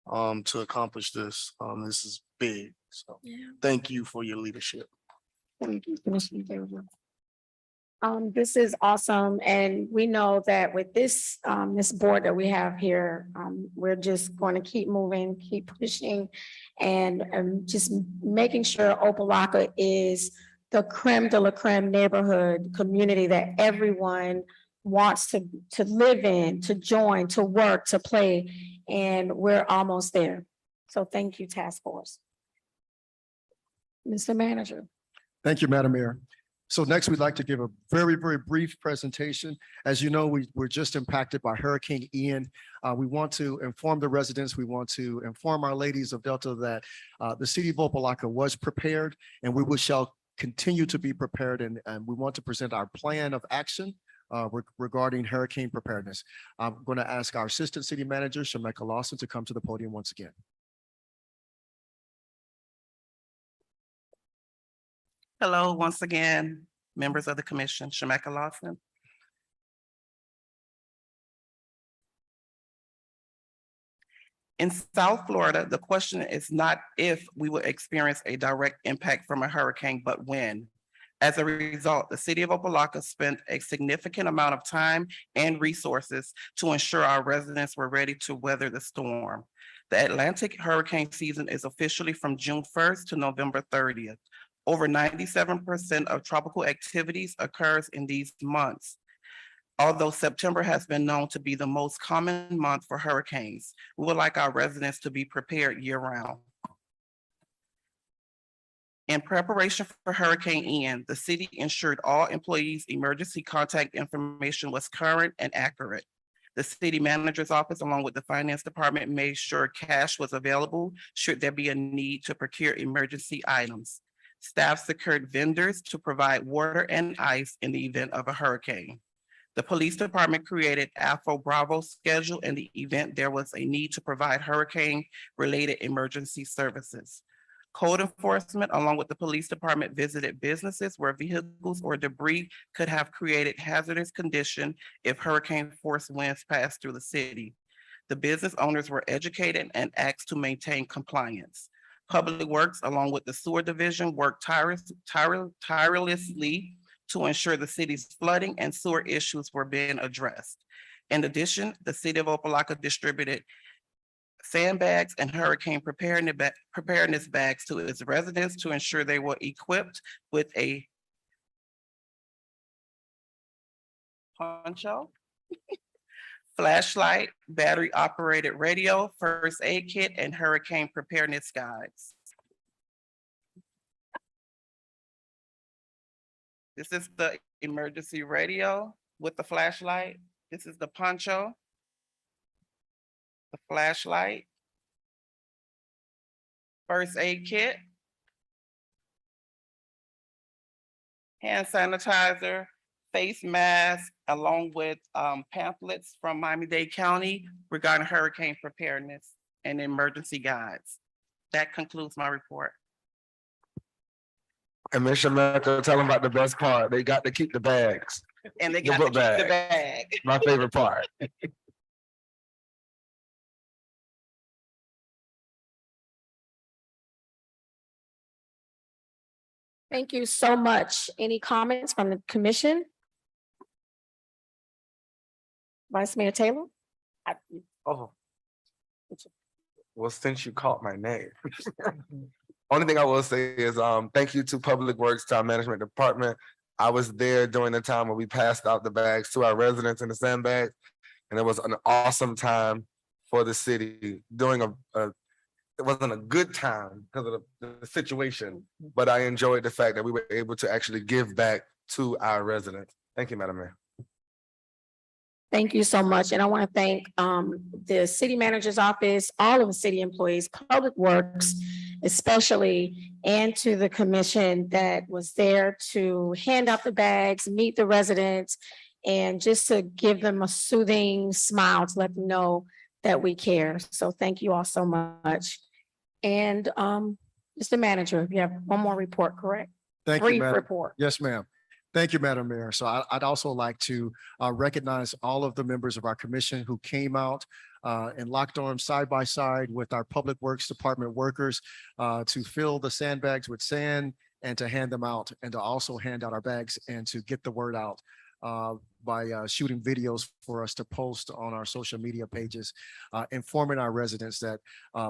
to accomplish this. This is big. So thank you for your leadership. Thank you, Commissioner Davis. This is awesome, and we know that with this, this board that we have here, we're just going to keep moving, keep pushing, and just making sure Opa-locka is the creme de la creme neighborhood community that everyone wants to live in, to join, to work, to play, and we're almost there. So thank you, task force. Mr. Manager. Thank you, Madam Mayor. So next, we'd like to give a very, very brief presentation. As you know, we were just impacted by Hurricane Ian. We want to inform the residents, we want to inform our ladies of Delta that the city of Opa-locka was prepared, and we shall continue to be prepared, and we want to present our plan of action regarding hurricane preparedness. I'm going to ask our Assistant City Manager, Meckel, to come to the podium once again. Hello, once again, members of the commission, Meckel. In South Florida, the question is not if we will experience a direct impact from a hurricane, but when. As a result, the city of Opa-locka spent a significant amount of time and resources to ensure our residents were ready to weather the storm. The Atlantic hurricane season is officially from June 1st to November 30th. Over 97% of tropical activities occurs in these months. Although September has been known to be the most common month for hurricanes, we would like our residents to be prepared year-round. In preparation for Hurricane Ian, the city ensured all employees' emergency contact information was current and accurate. The city manager's office, along with the finance department, made sure cash was available should there be a need to procure emergency items. Staff secured vendors to provide water and ice in the event of a hurricane. The police department created Afro Bravo schedule in the event there was a need to provide hurricane-related emergency services. Code enforcement, along with the police department, visited businesses where vehicles or debris could have created hazardous condition if hurricane force winds passed through the city. The business owners were educated and asked to maintain compliance. Public Works, along with the sewer division, worked tirelessly to ensure the city's flooding and sewer issues were being addressed. In addition, the city of Opa-locka distributed sandbags and hurricane preparedness bags to its residents to ensure they were equipped with a poncho, flashlight, battery-operated radio, first aid kit, and hurricane preparedness guides. This is the emergency radio with the flashlight. This is the poncho, the flashlight, first aid kit, hand sanitizer, face mask, along with pamphlets from Miami-Dade County regarding hurricane preparedness and emergency guides. That concludes my report. And Mr. Meckel, tell them about the best part. They got to keep the bags. And they The got to book keep the bag. bag. My favorite part. Thank you so much. Any comments from the commission? Vice Mayor Taylor? Oh. Well, since you caught my name. Only thing I will say is thank you to Public Works, to our management department. I was there during the time when we passed out the bags to our residents in the sandbags. And it was an awesome time for the city during it wasn't a good time because of the situation, but I enjoyed the fact that we were able to actually give back to our residents. Thank you, Madam Mayor. Thank you so much. And I want to thank the city manager's office, all of the city employees, Public Works, especially, and to the commission that was there to hand out the bags, meet the residents, and just to give them a soothing smile to let them know that we care. So thank you all so much. And Mr. Manager, you have one more report, correct? Thank you, Brief Madam. report. Yes, ma'am. Thank you, Madam Mayor. So I'd also like to recognize all of the members of our commission who came out and locked arms side by side with our Public Works Department workers to fill the sandbags with sand and to hand them out and to also hand out our bags and to get the word out by shooting videos for us to post on our social media pages, informing our residents that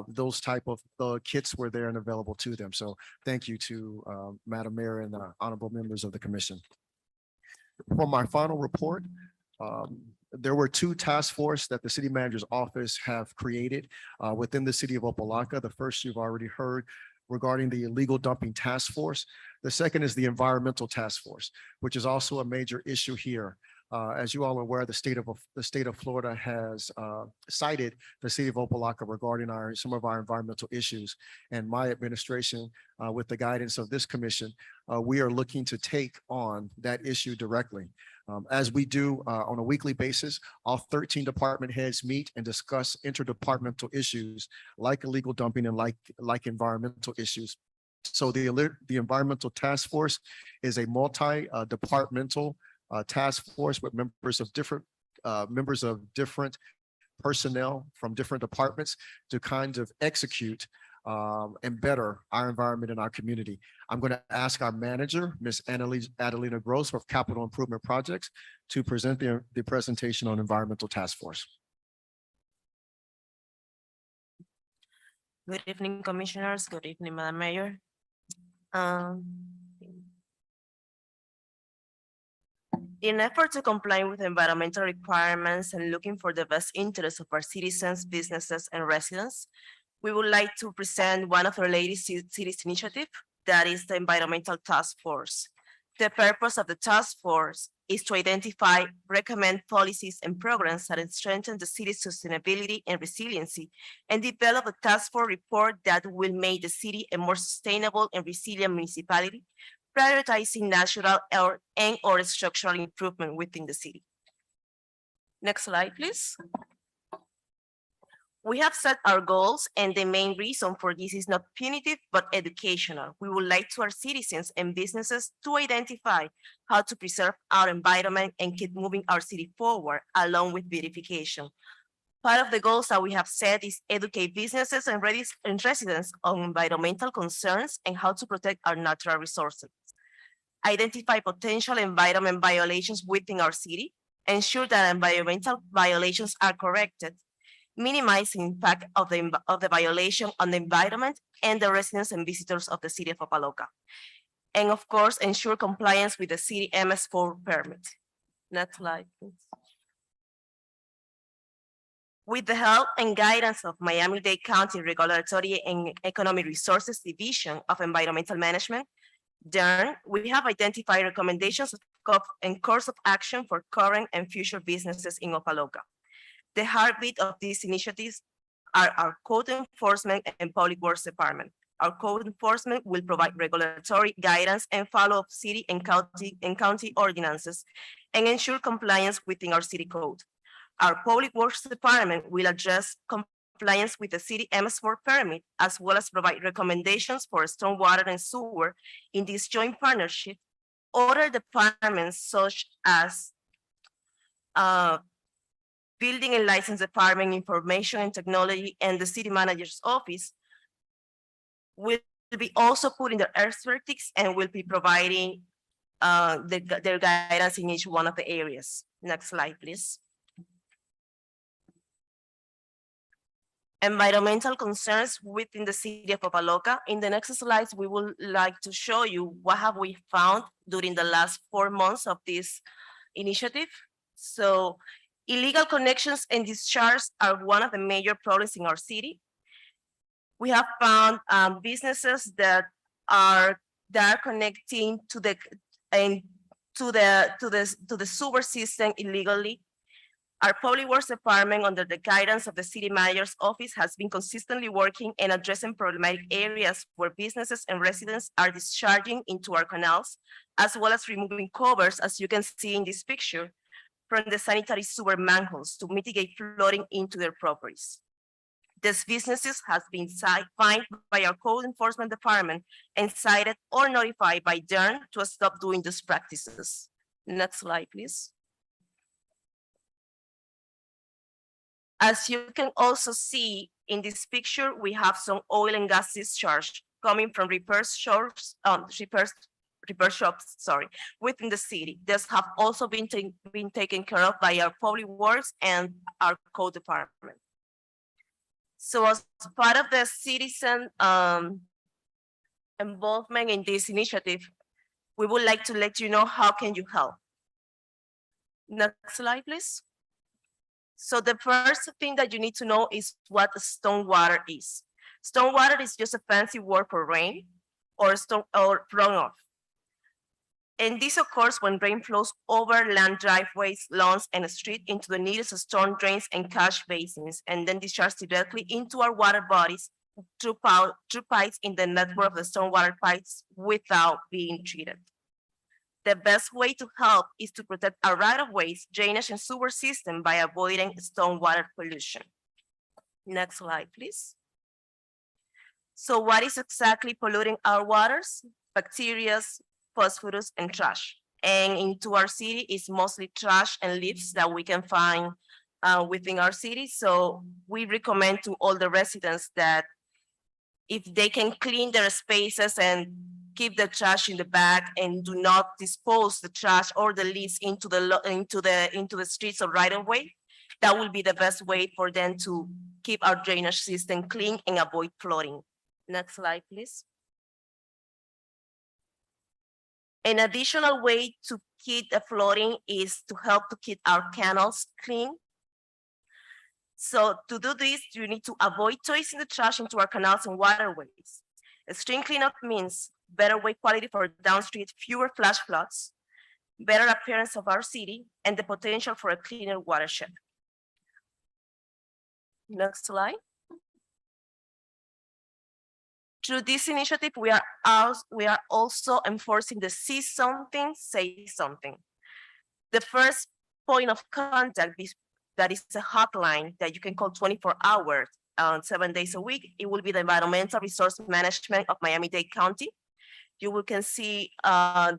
those type of kits were there and available to them. So thank you to Madam Mayor and the honorable members of the commission. For my final report, there were 2 task force that the city manager's office have created within the city of Opa-locka. The first you've already heard regarding the illegal dumping task force. The second is the environmental task force, which is also a major issue here. As you all are aware, the state of Florida has cited the city of Opa-locka regarding some of our environmental issues. And my administration, with the guidance of this commission, we are looking to take on that issue directly. As we do on a weekly basis, all 13 department heads meet and discuss interdepartmental issues like illegal dumping and like environmental issues. So the environmental task force is a multi-departmental task force with members of different personnel from different departments to kind of execute and better our environment and our community. I'm going to ask our manager, Ms. Adelina Gross of Capital Improvement Projects, to present the presentation on environmental task force. Good evening, commissioners. Good evening, Madam Mayor. In effort to comply with environmental requirements and looking for the best interests of our citizens, businesses, and residents, we would like to present one of our latest cities initiative, that is the Environmental Task Force. The purpose of the task force is to identify, recommend policies and programs that strengthen the city's sustainability and resiliency, and develop a task force report that will make the city a more sustainable and resilient municipality, prioritizing natural or structural improvement within the city. Next slide, please. We have set our goals, and the main reason for this is not punitive, but educational. We would like to our citizens and businesses to identify how to preserve our environment and keep moving our city forward, along with beautification. Part of the goals that we have set is educate businesses and residents on environmental concerns and how to protect our natural resources. Identify potential environment violations within our city, ensure that environmental violations are corrected, minimize the impact of the violation on the environment and the residents and visitors of the city of Opa-locka. And of course, ensure compliance with the city MS4 permit. Next slide, please. With the help and guidance of Miami-Dade County Regulatory and Economic Resources Division of Environmental Management, DERN, we have identified recommendations and course of action for current and future businesses in Opa-locka. The heartbeat of these initiatives are our code enforcement and public works department. Our code enforcement will provide regulatory guidance and follow up city and county ordinances and ensure compliance within our city code. Our public works department will address compliance with the city MS4 permit, as well as provide recommendations for stormwater and sewer in this joint partnership. Other departments such as Building and License Department, Information and Technology, and the City Manager's Office will be also putting their expertise and will be providing their guidance in each one of the areas. Next slide, please. Environmental concerns within the city of Opa-locka. In the next slides, we would like to show you what have we found during the last 4 months of this initiative. So, illegal connections and discharges are one of the major problems in our city. We have found businesses that are connecting to the sewer system illegally. Our public works department, under the guidance of the city manager's office, has been consistently working and addressing problematic areas where businesses and residents are discharging into our canals, as well as removing covers, as you can see in this picture, from the sanitary sewer manholes to mitigate flooding into their properties. These businesses have been fined by our code enforcement department and cited or notified by DERN to stop doing these practices. Next slide, please. As you can also see in this picture, we have some oil and gas discharge coming from repair shops, sorry, within the city. This have also been taken care of by our public works and our code department. So as part of the citizen involvement in this initiative, we would like to let you know how can you help. Next slide, please. So the first thing that you need to know is what stormwater is. Stormwater is just a fancy word for rain or runoff. And this occurs when rain flows over land driveways, lawns, and streets into the nearest storm drains and catch basins, and then discharge directly into our water bodies through pipes in the network of the stormwater pipes without being treated. The best way to help is to protect our right-of-ways, drainage, and sewer system by avoiding stormwater pollution. Next slide, please. So what is exactly polluting our waters? Bacteria, phosphorus, and trash. And into our city is mostly trash and leaves that we can find within our city. So we recommend to all the residents that if they can clean their spaces and keep the trash in the back and do not dispose the trash or the leaves into the streets or right of way, that will be the best way for them to keep our drainage system clean and avoid flooding. Next slide, please. An additional way to keep the flooding is to help to keep our canals clean. So to do this, you need to avoid tossing the trash into our canals and waterways. Stream cleanup means better water quality for downstream, fewer flash floods, better appearance of our city, and the potential for a cleaner watershed. Next slide. Through this initiative, we are also enforcing the see something, say something. The first point of contact that is a hotline that you can call 24 hours, 7 days a week. It will be the Environmental Resource Management of Miami-Dade County. You can see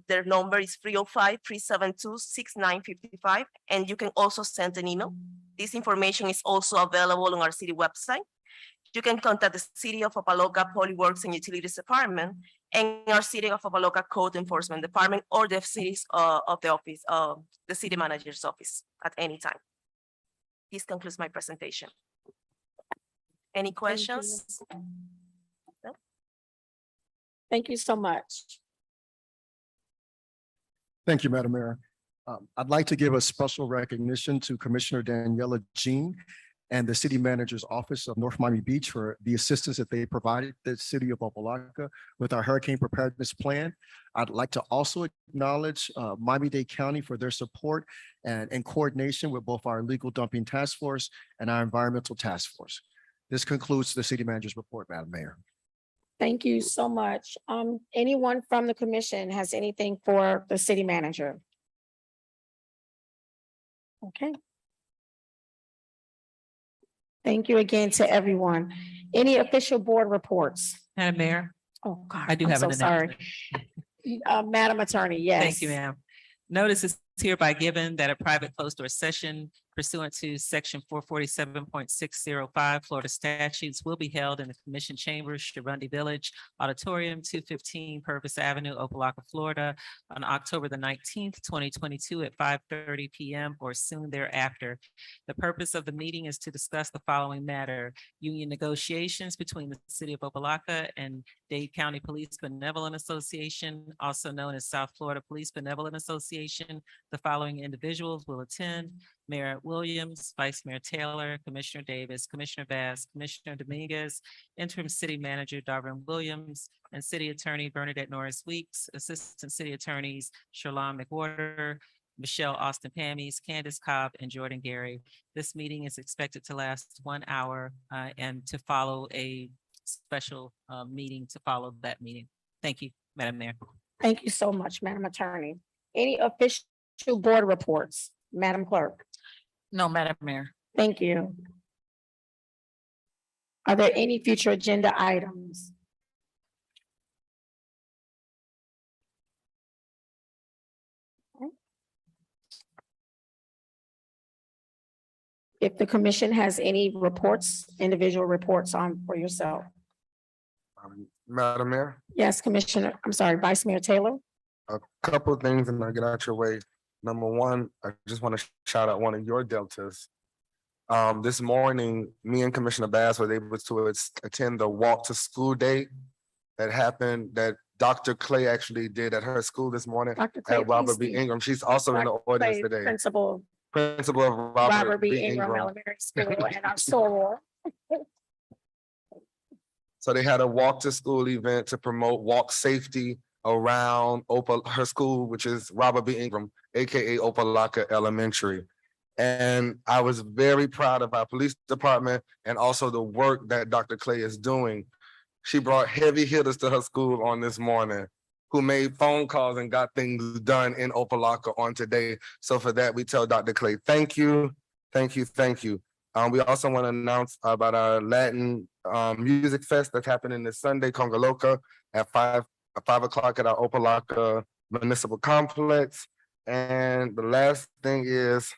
their number is 305-372-6955, and you can also send an email. This information is also available on our city website. You can contact the City of Opa-locka Public Works and Utilities Department and our City of Opa-locka Code Enforcement Department or the cities of the office, the city manager's office at any time. This concludes my presentation. Any questions? No? Thank you so much. Thank you, Madam Mayor. I'd like to give a special recognition to Commissioner Daniela Jean and the City Manager's Office of North Miami Beach for the assistance that they provided the City of Opa-locka with our hurricane preparedness plan. I'd like to also acknowledge Miami-Dade County for their support and coordination with both our legal dumping task force and our environmental task force. This concludes the City Manager's report, Madam Mayor. Thank you so much. Anyone from the commission has anything for the city manager? Okay. Thank you again to everyone. Any official board reports? Madam Mayor, Oh, God. I do I'm have so an sorry. Madam Attorney, yes. thank you, ma'am. Notice is hereby given that a private closed door session pursuant to section 447.605 Florida statutes will be held in the Commission Chambers, Shabundy Village, Auditorium 215 Purvis Avenue, Opa-locka, Florida, on October the 19th, 2022 at 5:30 p.m. or soon thereafter. The purpose of the meeting is to discuss the following matter: union negotiations between the City of Opa-locka and Dade County Police Benevolent Association, also known as South Florida Police Benevolent Association. The following individuals will attend: Merrick Williams, Vice Mayor Taylor, Commissioner Davis, Commissioner Bass, Commissioner Dominguez, Interim City Manager Darvin Williams, and City Attorney Bernadette Norris Weeks, Assistant City Attorneys Sherlon McWhorter, Michelle Austin Pammies, Candace Cobb, and Jordan Gary. This meeting is expected to last 1 hour and to follow a special meeting to follow that meeting. Thank you, Madam Mayor. Thank you so much, Madam Attorney. Any official board reports? Madam Clerk? No, Madam Mayor. Thank you. Are there any future agenda items? If the commission has any reports, individual reports on for yourself. Madam Mayor, Yes, Commissioner, I'm sorry, Vice Mayor Taylor. a couple of things and I'll get out your way. Number one, I just want to shout out one of your deltas. This morning, me and Commissioner Bass were able to attend the walk to school day that happened, that Dr. Clay actually did at her school this morning Dr. Clay, at Robert B. please. Ingram. She's also in the Dr. ordinance Clay, today. Principal Principal of Robert B. Ingram Ingram. Elementary School and our soror. So they had a walk to school event to promote walk safety around her school, which is Robert B. Ingram, AKA Opa-locka Elementary. And I was very proud of our police department and also the work that Dr. Clay is doing. She brought heavy hitters to her school on this morning who made phone calls and got things done in Opa-locka on today. So for that, we tell Dr. Clay, thank you, thank you, thank you. We also want to announce about our Latin music fest that's happening this Sunday, Conga at 5 o'clock at our Opa-locka Municipal Complex. And the last thing is,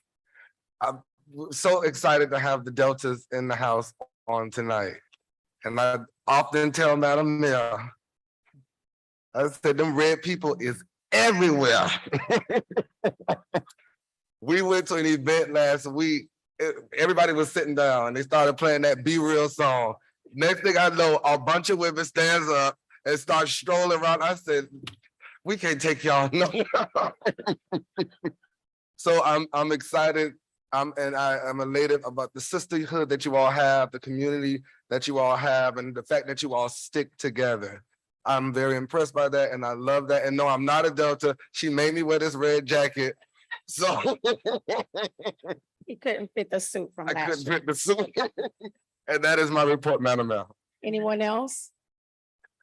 I'm so excited to have the Deltas in the house on tonight. And I often tell Madam Mayor, I said, them red people is everywhere. We went to an event last week. Everybody was sitting down. They started playing that Be Real song. Next thing I know, a bunch of women stands up and start strolling around. I said, we can't take y'all no. So I'm excited. I'm elated about the sisterhood that you all have, the community that you all have, and the fact that you all stick together. I'm very impressed by that, and I love that. And no, I'm not a Delta. She made me wear this red jacket. So He couldn't fit the suit from I last couldn't year. fit the suit. And that is my report, Madam Mayor. Anyone else?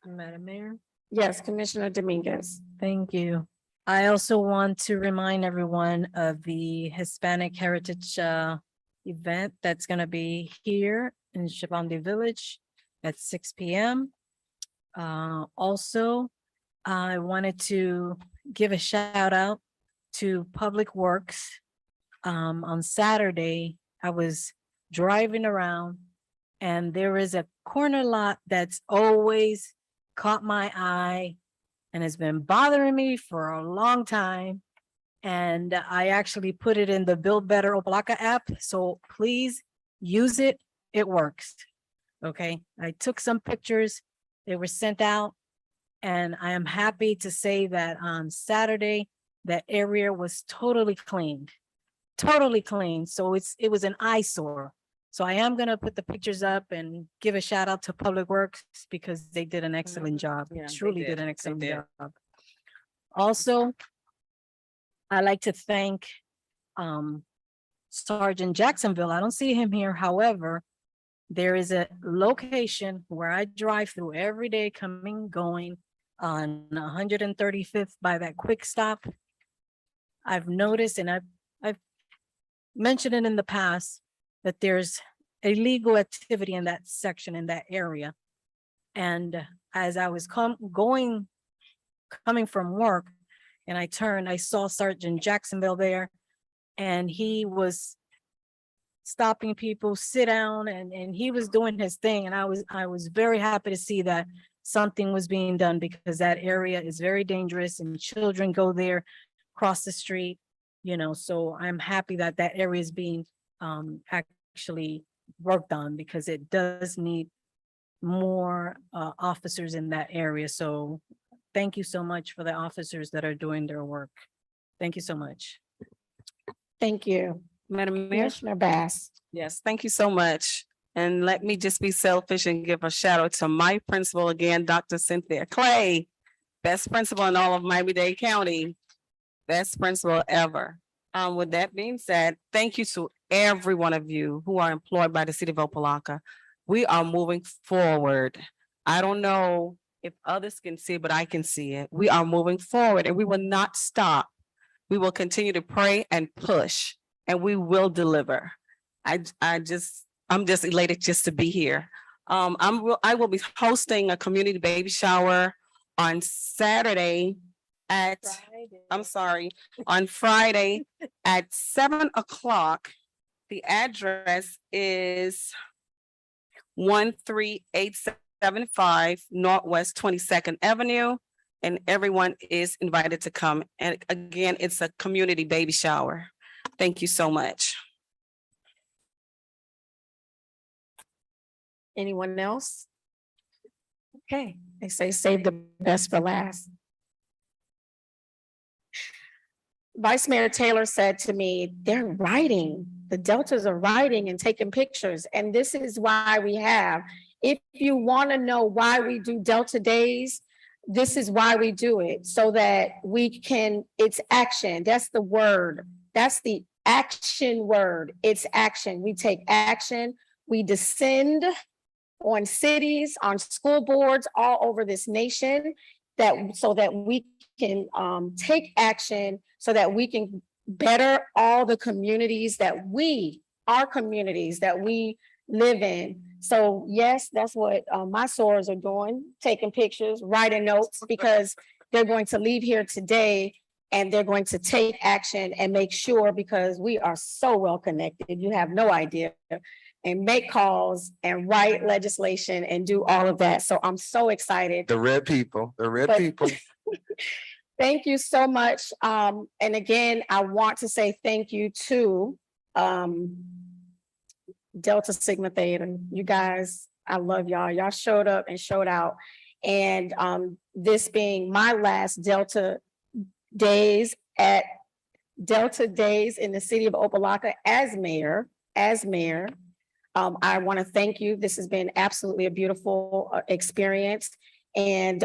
Madam Mayor, Yes, Commissioner Dominguez. thank you. I also want to remind everyone of the Hispanic Heritage event that's gonna be here in Shabandi Village at 6 p.m. Also, I wanted to give a shout out to Public Works. On Saturday, I was driving around and there is a corner lot that's always caught my eye and has been bothering me for a long time. And I actually put it in the Build Better Opa-locka app. So please use it. It works. Okay. I took some pictures. They were sent out. And I am happy to say that on Saturday, that area was totally cleaned. Totally clean. So it was an eyesore. So I am gonna put the pictures up and give a shout out to Public Works because they did an excellent job. Yeah, they Truly did. did an They excellent did. job. Also, I like to thank Sergeant Jacksonville. I don't see him here. However, there is a location where I drive through every day, coming, going on 135th by that quick stop. I've noticed and I've mentioned it in the past that there's illegal activity in that section, in that area. And as I was coming from work and I turned, I saw Sergeant Jacksonville there and he was stopping people, sit down, and he was doing his thing. And I was very happy to see that something was being done because that area is very dangerous and children go there, cross the street, you know, so I'm happy that that area is being actually worked on because it does need more officers in that area. So thank you so much for the officers that are doing their work. Thank you so much. Thank you. Madam Mayor? Commissioner Bass. Yes, thank you so much. And let me just be selfish and give a shout out to my principal again, Dr. Cynthia Clay, best principal in all of Miami-Dade County, best principal ever. With that being said, thank you to every one of you who are employed by the city of Opa-locka. We are moving forward. I don't know if others can see, but I can see it. We are moving forward and we will not stop. We will continue to pray and push and we will deliver. I'm just elated just to be here. I will be hosting a community baby shower on Saturday at, on Friday at 7 o'clock. The address is 1387 75 Northwest 22nd Avenue, and everyone is invited to come. And again, it's a community baby shower. Thank you so much. Anyone else? Okay, they say save the best for last. Vice Mayor Taylor said to me, they're writing, the Deltas are writing and taking pictures. And this is why we have, if you want to know why we do Delta Days, this is why we do it, so that we can, it's action. That's the word. That's the action word. It's action. We take action. We descend on cities, on school boards all over this nation, so that we can take action, so that we can better all the communities that we live in. So yes, that's what my sorors are doing, taking pictures, writing notes, because they're going to leave here today and they're going to take action and make sure, because we are so well connected, you have no idea, and make calls and write legislation and do all of that. So I'm so excited. The red people. Thank you so much. And again, I want to say thank you to Delta Sigma Theta. You guys, I love y'all. Y'all showed up and showed out. And this being my last Delta Days in the city of Opa-locka as mayor. I want to thank you. This has been absolutely a beautiful experience. And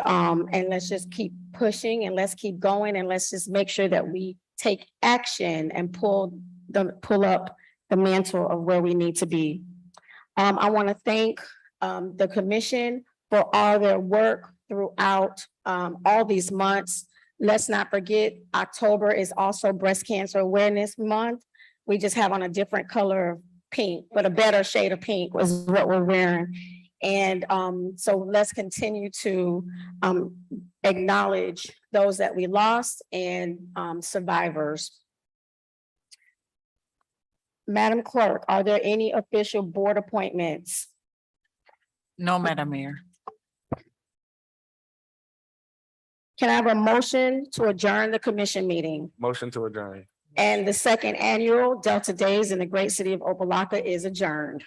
let's just keep pushing, and let's keep going, and let's just make sure that we take action and pull up the mantle of where we need to be. I want to thank the commission for all their work throughout all these months. Let's not forget, October is also Breast Cancer Awareness Month. We just have on a different color of pink, but a better shade of pink was what we're wearing. And so let's continue to acknowledge those that we lost and survivors. Madam Clerk, are there any official board appointments? No, Madam Mayor. Can I have a motion to adjourn the commission meeting? Motion to adjourn. And the second annual Delta Days in the great city of Opa-locka is adjourned.